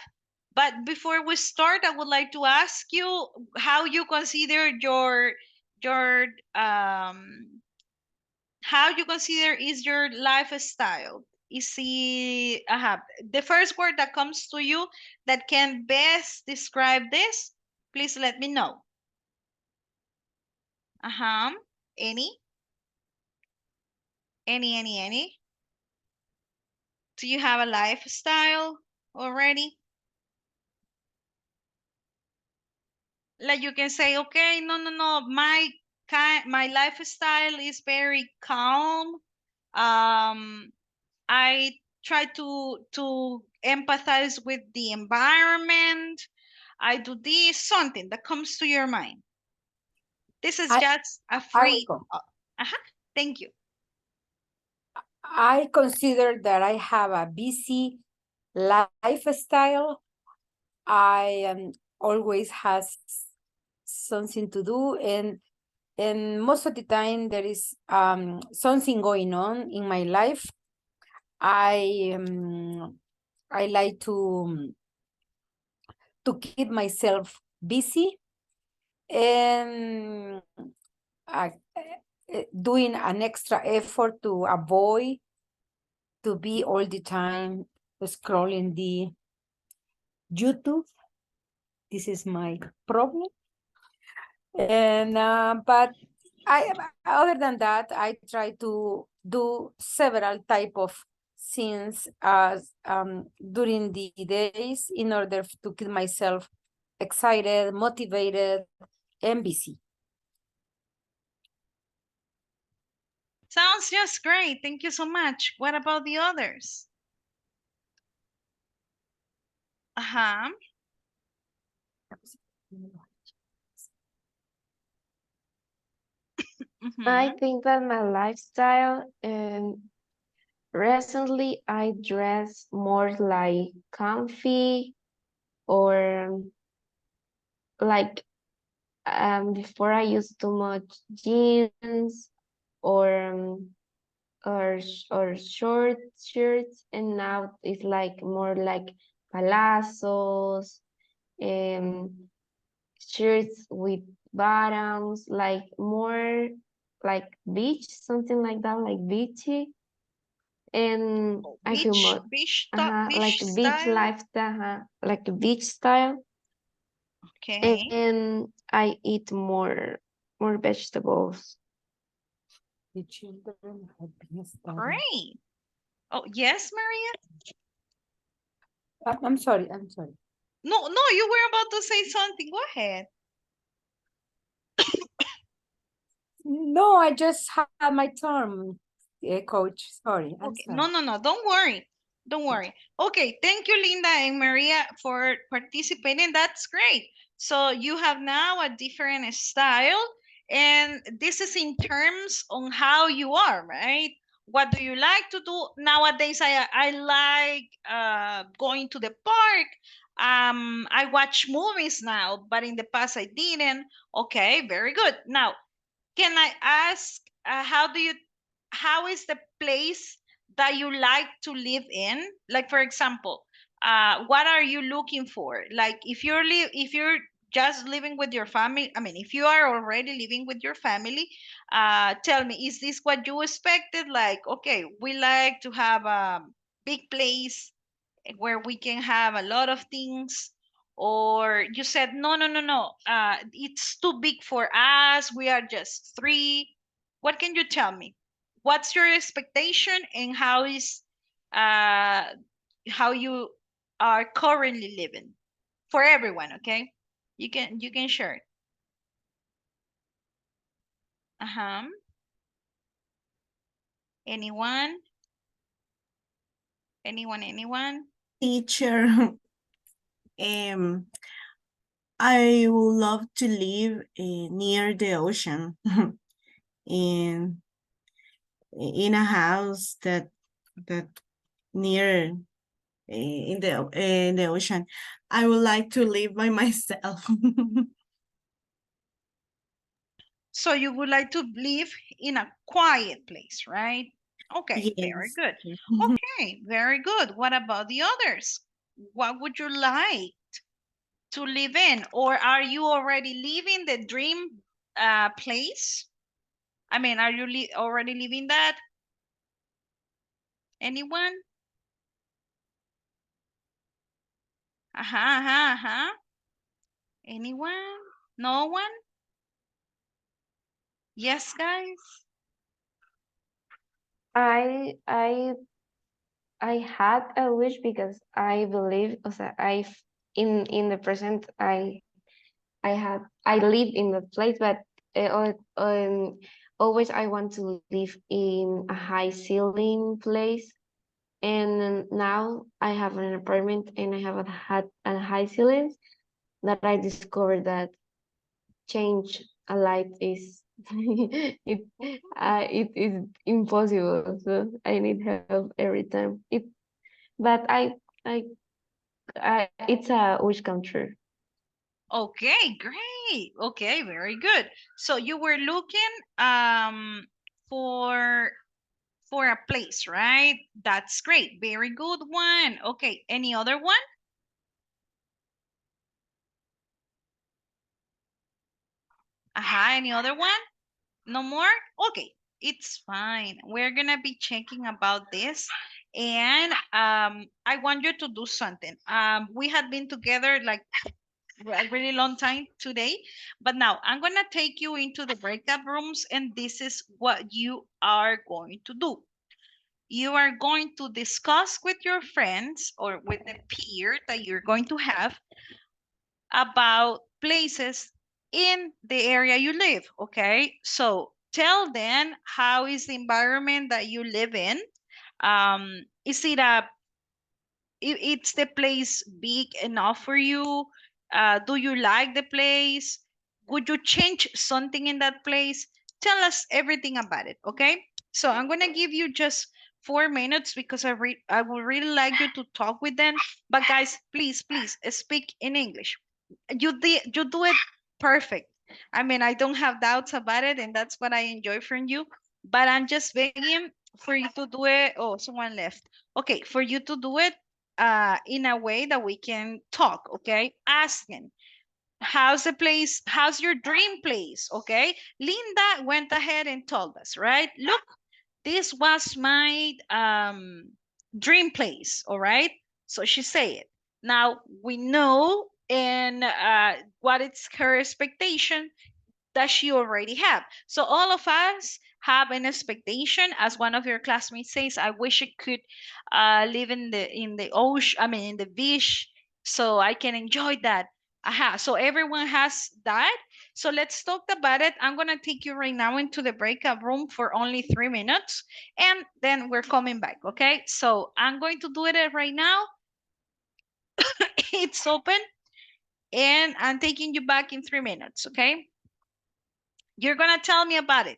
But before we start, I would like to ask you how you consider your how you consider is your lifestyle. Is the first word that comes to you that can best describe this? Please let me know. Any? Any? Do you have a lifestyle already? Like you can say, okay, no, my lifestyle is very calm. I try to empathize with the environment. I do this, something that comes to your mind. This is just a I free. will go. Thank you. I consider that I have a busy lifestyle. I always has something to do, and most of the time there is something going on in my life. I like to keep myself busy and doing an extra effort to avoid to be all the time scrolling the YouTube. This is my problem. And but other than that, I try to do several type of things as during the days in order to keep myself excited, motivated, and busy. Sounds just great. Thank you so much. What about the others? I think that my lifestyle, recently I dress more like comfy, or like before I used too much jeans or short shirts, and now it's like more like palazzos, shirts with bottoms, like more like beach, something like that, like beachy. And I feel more like beach style? lifestyle, like a beach style. Okay. And I eat more vegetables. The children have been studying. Great. Oh, yes, Maria? I'm sorry. No, you were about to say something. Go ahead. No, I just had my turn, coach. Sorry. I'm Okay. sorry. No. Don't worry. Don't worry. Okay. Thank you, Linda and Maria, for participating. That's great. So you have now a different style, and this is in terms on how you are, right? What do you like to do nowadays? I like going to the park. I watch movies now, but in the past I didn't. Okay, very good. Now, can I ask how is the place that you like to live in? Like, for example, what are you looking for? Like, if you're just living with your family, I mean, if you are already living with your family, tell me, is this what you expected? Like, okay, we like to have a big place where we can have a lot of things, or you said no, no, no, no, it's too big for us, we are just three. What can you tell me? What's your expectation, and uh how you are currently living for everyone? Okay, you can share it. Uh-huh. Anyone? Anyone? Teacher, I would love to live near the ocean in a house that near in the ocean. I would like to live by myself. So you would like to live in a quiet place, right? Okay, very Yes. good. Okay, very good. What about the others? What would you like to live in? Or are you already living the dream place? I mean, are you already living that? Anyone? Uh-huh. Anyone? No one? Yes, guys? I I I had a wish because I believe, o sea, in the present I live in the place, but always I want to live in a high ceiling place. And now I have an apartment and I have had a high ceiling that I discovered that change a light is it is impossible. So I need help every time. But I it's a wish come true. Okay, great. Okay, very good. So you were looking for a place, right? That's great. Very good one. Okay, any other one? Any other one? No more? Okay, it's fine. We're gonna be checking about this. And I want you to do something. We had been together like a really long time today, but now I'm gonna take you into the breakout rooms, and this is what you are going to do. You are going to discuss with your friends or with the peer that you're going to have about places in the area you live. Okay, so tell them how is the environment that you live in. Is it it's the place big enough for you? Do you like the place? Would you change something in that place? Tell us everything about it, okay? So I'm gonna give you just 4 minutes because I would really like you to talk with them. But guys, please speak in English. You do it perfect. I mean, I don't have doubts about it, and that's what I enjoy from you. But I'm just begging for you to do it. Oh, someone left. Okay, for you to do it in a way that we can talk. Okay, asking how's the place, how's your dream place? Okay, Linda went ahead and told us, right? Look, this was my dream place. All right, so she said it. Now we know, and what is her expectation that she already have. So all of us have an expectation. As one of your classmates says, I wish I could live in the ocean, I mean in the beach, so I can enjoy that. So everyone has that. So let's talk about it. I'm gonna take you right now into the breakout room for only 3 minutes, and then we're coming back. Okay, so I'm going to do it right now. It's open, and I'm taking you back in 3 minutes. Okay, you're gonna tell me about it.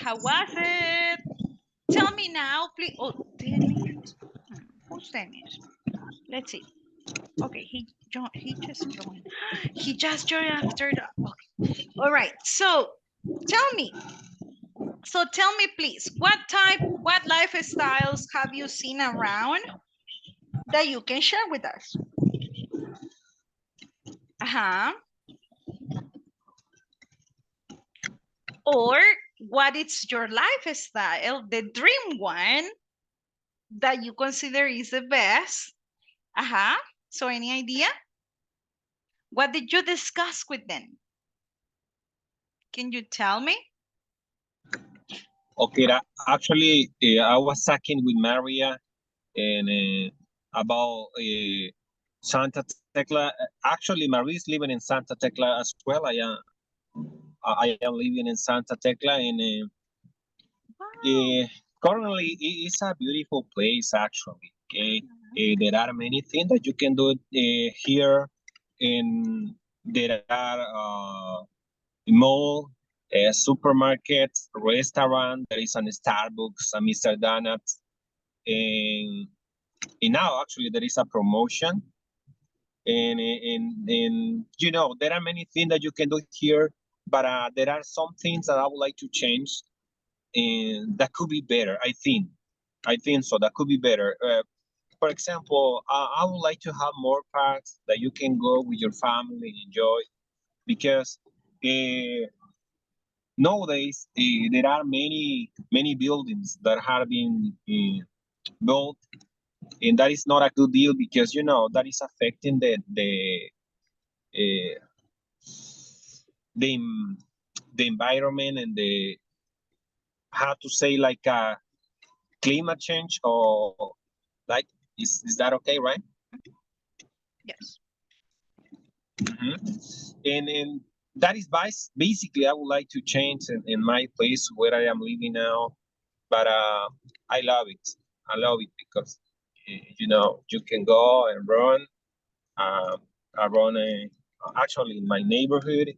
How was it? Tell me now, please. Oh, Dennis. Who's Dennis? Let's see. Okay, he just joined. He just joined after the. Okay. All right. So tell me. So tell me, please, what lifestyles have you seen around that you can share with us? Uh-huh. Or what is your lifestyle, the dream one that you consider is the best? Uh-huh. So any idea? What did you discuss with them? Can you tell me? Okay, actually, I was talking with Maria and about Santa Tecla. Actually, Maria is living in Santa Tecla as well. I am living in Santa Tecla, and currently it's a beautiful place. Actually, okay, there are many things that you can do here, and there are mall, a supermarket, restaurant. There is an Starbucks, a Mr. Donuts, and now actually there is a promotion, and you know there are many things that you can do here, but there are some things that I would like to change, and that could be better. I think so. That could be better. For example, I would like to have more parks that you can go with your family and enjoy, because nowadays there are many buildings that have been built, and that is not a good deal, because you know that is affecting uh, the the environment and the, how to say, like climate change, or like, is that okay, right? Yes. And that is basically I would like to change in my place where I am living now, but I love it. I love it because you know you can go and run around actually in my neighborhood.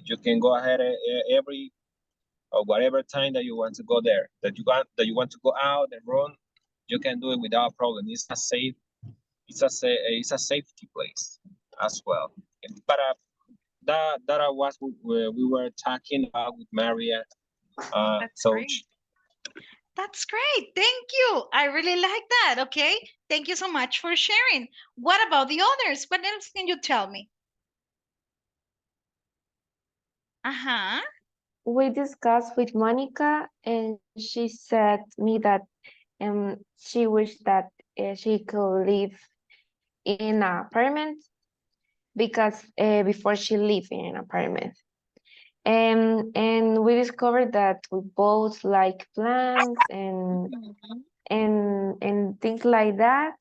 You can go ahead every or whatever time that you want to go there, that you want to go out and run, you can do it without problem. It's a safety place as well. But that I was we were talking about with Maria. That's great. That's great. Thank you. I really like that. Okay. Thank you so much for sharing. What about the others? What else can you tell me? Uh-huh. We discussed with Monica, and she said me that she wished that she could live in an apartment, because before she lived in an apartment. And we discovered that we both like plants and things like that.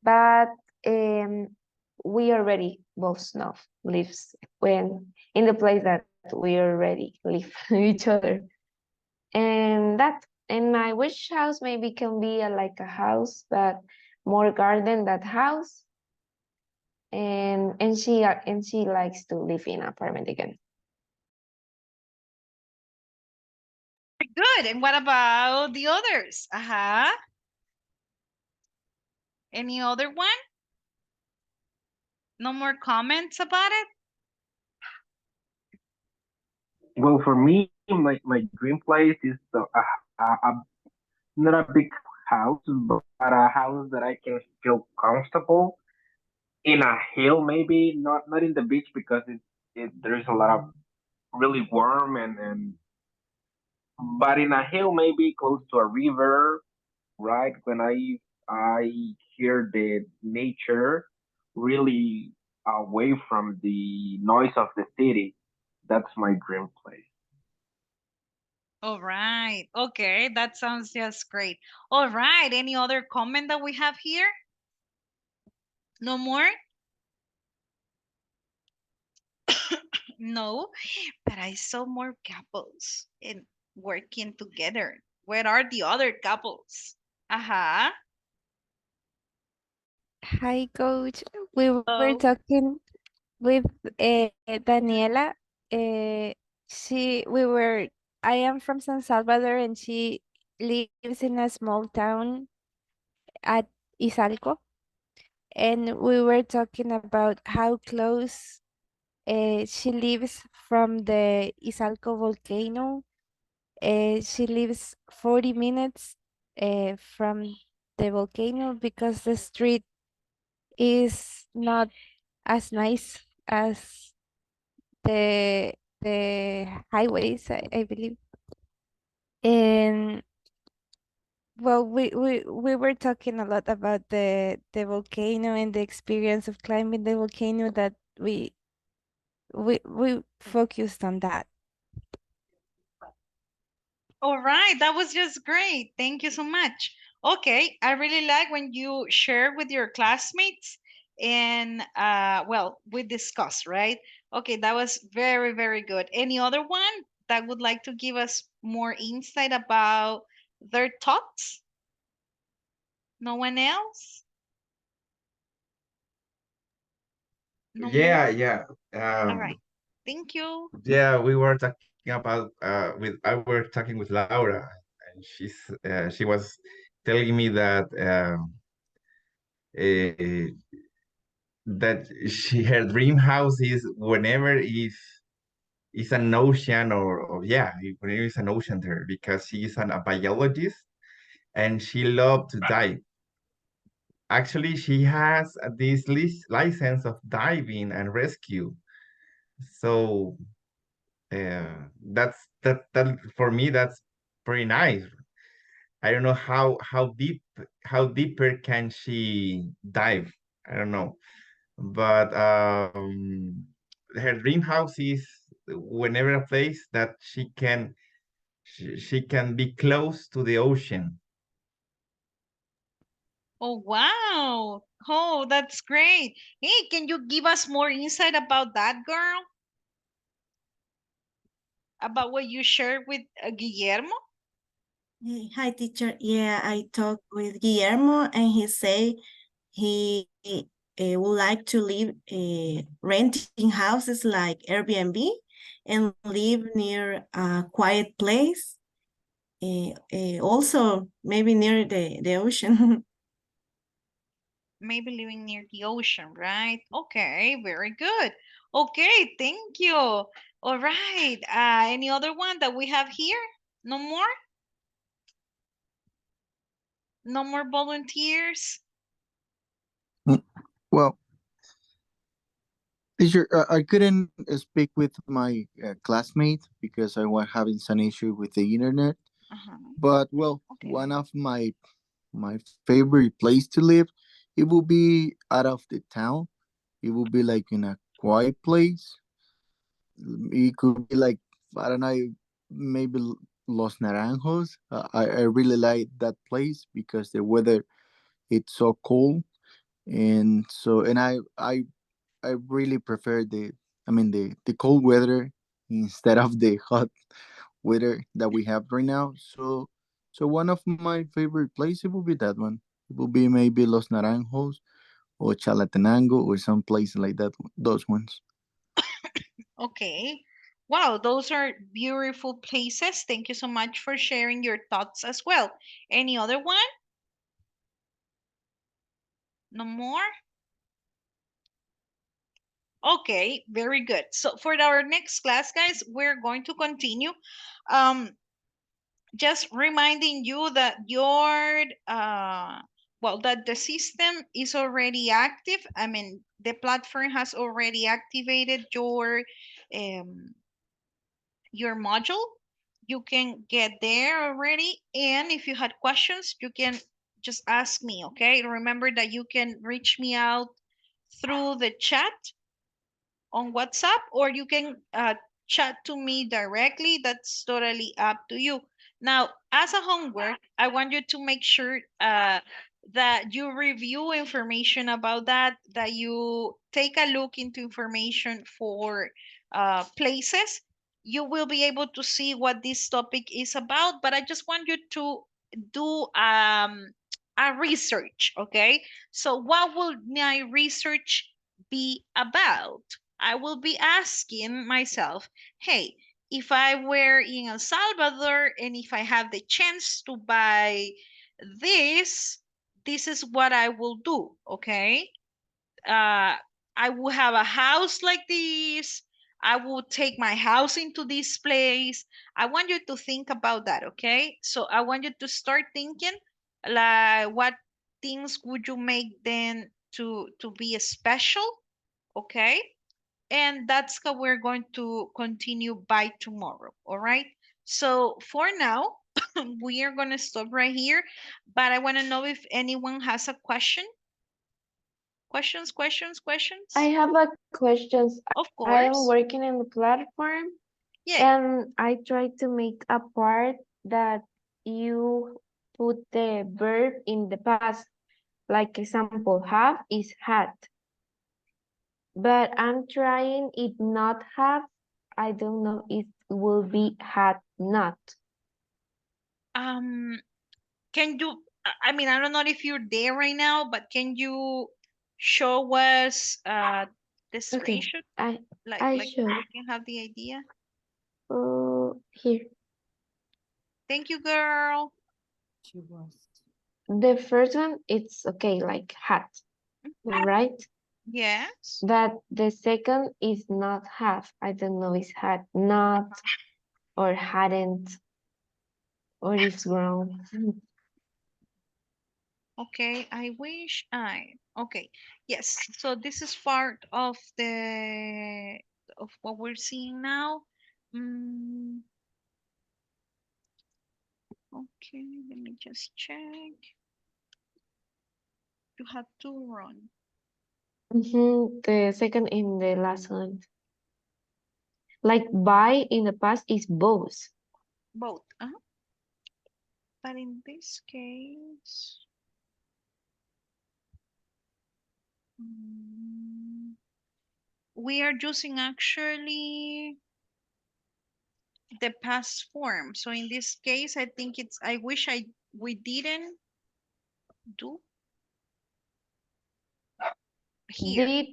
But we already both know lives when in the place that we already live each other. And my wish house maybe can be like a house, but more garden than house. And she likes to live in an apartment again. Good. And what about the others? Uh-huh. Any other one? No more comments about it? Well, for me, my dream place is not a big house, but a house that I can feel comfortable in a hill, maybe not in the beach, because there's a lot of really warm, and but in a hill, maybe close to a river, right? When I hear the nature really away from the noise of the city. That's my dream place. All right. Okay. That sounds just great. All right. Any other comment that we have here? No more? No, but I saw more couples in working together. Where are the other couples? Uh-huh. Hi, coach. We were Oh. talking with Daniela. We were I am from San Salvador and she lives in a small town at Izalco. And we were talking about how close she lives from the Izalco volcano. She lives 40 minutes from the volcano because the street is not as nice as the highways, I believe. And well, we were talking a lot about the volcano and the experience of climbing the volcano that we focused on that. All right, that was just great. Thank you so much. Okay, I really like when you share with your classmates and well, we discuss, right? Okay, that was very, very good. Any other one that would like to give us more insight about their thoughts? No one else? No Yeah, more? yeah. All right. Thank you. Yeah, we were talking about I were talking with Laura, and she was telling me that uh, her dream house is whenever is an ocean or yeah, whenever is an ocean there because she is a biologist and she loved to dive. Actually, she has this license of diving and rescue. So that for me that's pretty nice. I don't know how deeper can she dive. I don't know, but her dream house is whenever a place that she can be close to the ocean. Oh, wow. Oh, that's great. Hey, can you give us more insight about that, girl? About what you shared with Guillermo? Hi, teacher. Yeah, I talked with Guillermo, and he say he would like to live renting houses like Airbnb and live near a quiet place. Also, maybe near the ocean. Maybe living near the ocean, right? Okay, very good. Okay, thank you. All right. Any other one that we have here? No more? No more volunteers? Mm, Well, teacher, I couldn't speak with my classmate because I was having some issue with the internet. Uh-huh. But well, Okay. one of my favorite place to live, it will be out of the town. It will be like in a quiet place. It could be like, I don't know, maybe Los Naranjos. I really like that place because the weather it's so cold, and so and I really prefer the cold weather instead of the hot weather that we have right now. So one of my favorite places will be that one. It will be maybe Los Naranjos or Chalatenango or some place like that. Those ones. Okay. Wow, those are beautiful places. Thank you so much for sharing your thoughts as well. Any other one? No more? Okay, very good. So for our next class, guys, we're going to continue. Just reminding you that your well, that the system is already active. I mean, the platform has already activated um, your module. You can get there already, and if you had questions, you can just ask me. Okay, remember that you can reach me out through the chat on WhatsApp, or you can chat to me directly. That's totally up to you. Now, as a homework, I want you to make sure that you review information about that you take a look into information for places. You will be able to see what this topic is about, but I just want you to do a research, okay? So what will my research be about? I will be asking myself, hey, if I were in El Salvador and if I have the chance to buy this, this is what I will do, okay? I will have a house like this. I will take my house into this place. I want you to think about that, okay? So I want you to start thinking like what things would you make then to be special, okay? And that's how we're going to continue by tomorrow, all right? So for now, we are going to stop right here, but I want to know if anyone has a question. Questions, questions, questions? I have a questions. Of I am course. working in the platform Yeah. and I try to make a part that you put the verb in the past. Like example, have is had. But I'm trying it not have. I don't know if it will be had not. Can you, I mean, I don't know if you're there right now, but can you show us the Okay, screenshot? I Like show. we can have the idea. Here. Thank you, girl. She was. The first one, it's okay, like had, right? Yes. But the second is not have. I don't know, it's had not or hadn't or it's wrong. Okay, I wish I, okay. Yes, so this is part of what we're seeing now. Okay, let me just check. You have to run. The second in the last one. Like buy in the past is both. Both. But in this case, we are using actually the past form. So in this case, I think it's, I wish we didn't do here.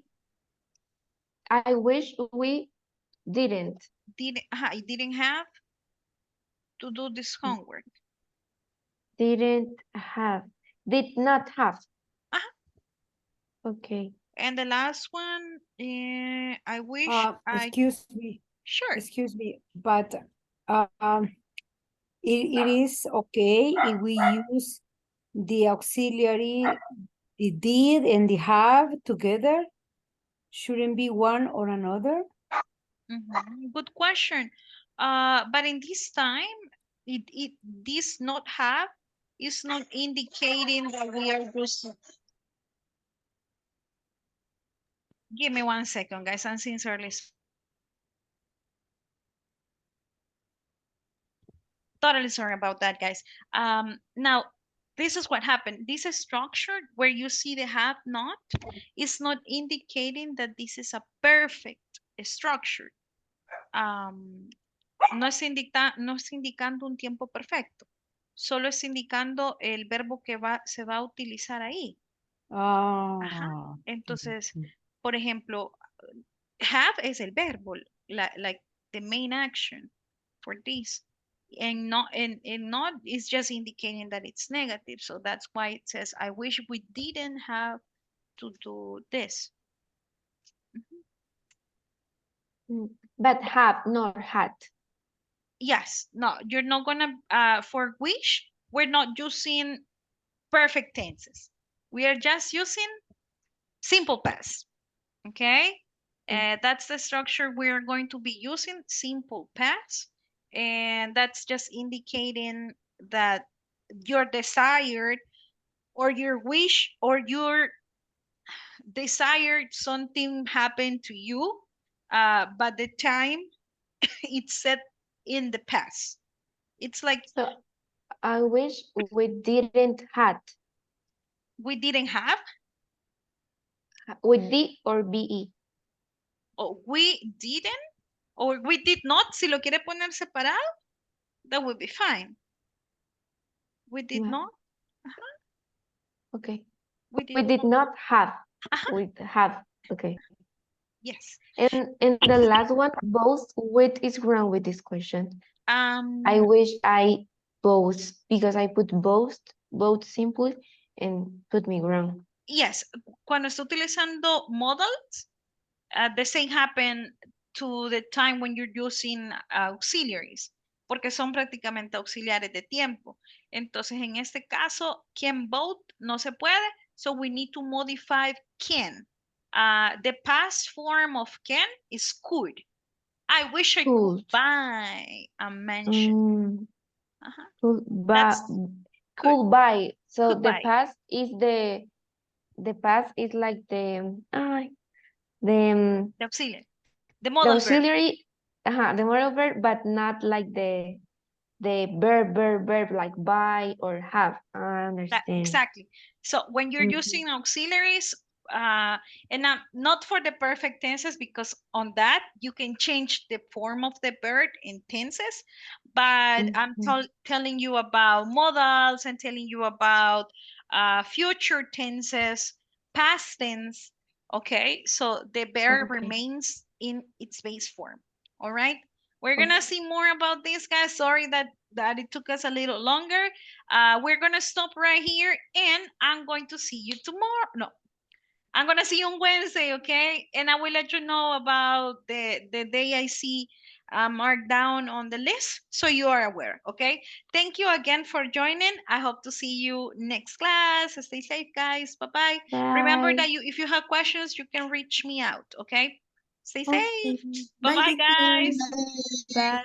I wish we didn't. I didn't have to do this homework. Didn't have. Did not have. Okay. And the last one, I wish excuse me. Sure. Excuse me, but it is okay if we use the auxiliary, the did and the have together. Shouldn't be one or another. Good question. But in this time, this not have is not indicating that we are using. Give me 1 second, guys. I'm sincerely totally sorry about that, guys. Now, this is what happened. This is structure where you see the have not is not indicating that this is a perfect structure. No es indicando un tiempo perfecto. Solo es indicando el verbo que se va a utilizar ahí. Entonces, por ejemplo, have es el verbo, like the main action for this. And not is just indicating that it's negative. So that's why it says, I wish we didn't have to do this. But have, nor had. Yes, no, you're not gonna, for wish, we're not using perfect tenses. We are just using simple past, okay? That's the structure we're going to be using, simple past. And that's just indicating that your desired or your wish or your desired something happened to you, but the time it's set in the past. It's like, so I wish we didn't had. We didn't have? With D or BE. Oh, we didn't? Or we did not, si lo quiere poner separado, that would be fine. We did not? Okay. We did not have. We have. Okay. Yes. And the last one, both. What is wrong with this question? I wish I both, because I put both simply, and put me wrong. Yes, cuando está utilizando modals, the same happen to the time when you're using auxiliaries, porque son prácticamente auxiliares de tiempo. Entonces, en este caso, can both no se puede, so we need to modify can. The past form of can is could. I wish I could buy a mansion. Could That's could buy. So could the buy. past is the past is like the The auxiliary. The modal verb. auxiliary, the modal verb, but not like the verb like buy or have. I understand. Exactly. So when you're using auxiliaries, and not for the perfect tenses, because on that you can change the form of the verb in tenses, but I'm telling you about modals and telling you about future tenses, past tense. Okay, so the verb remains in its base form. All right, we're gonna see more about this, guys. Sorry that it took us a little longer. We're gonna stop right here, and I'm going to see you tomorrow. No, I'm gonna see you on Wednesday, okay? And I will let you know about the day I see marked down on the list, so you are aware, okay? Thank you again for joining. I hope to see you next class. Stay safe, guys. Bye-bye. Remember that if you have questions, you can reach me out, okay? Stay safe. Bye-bye, guys. Bye.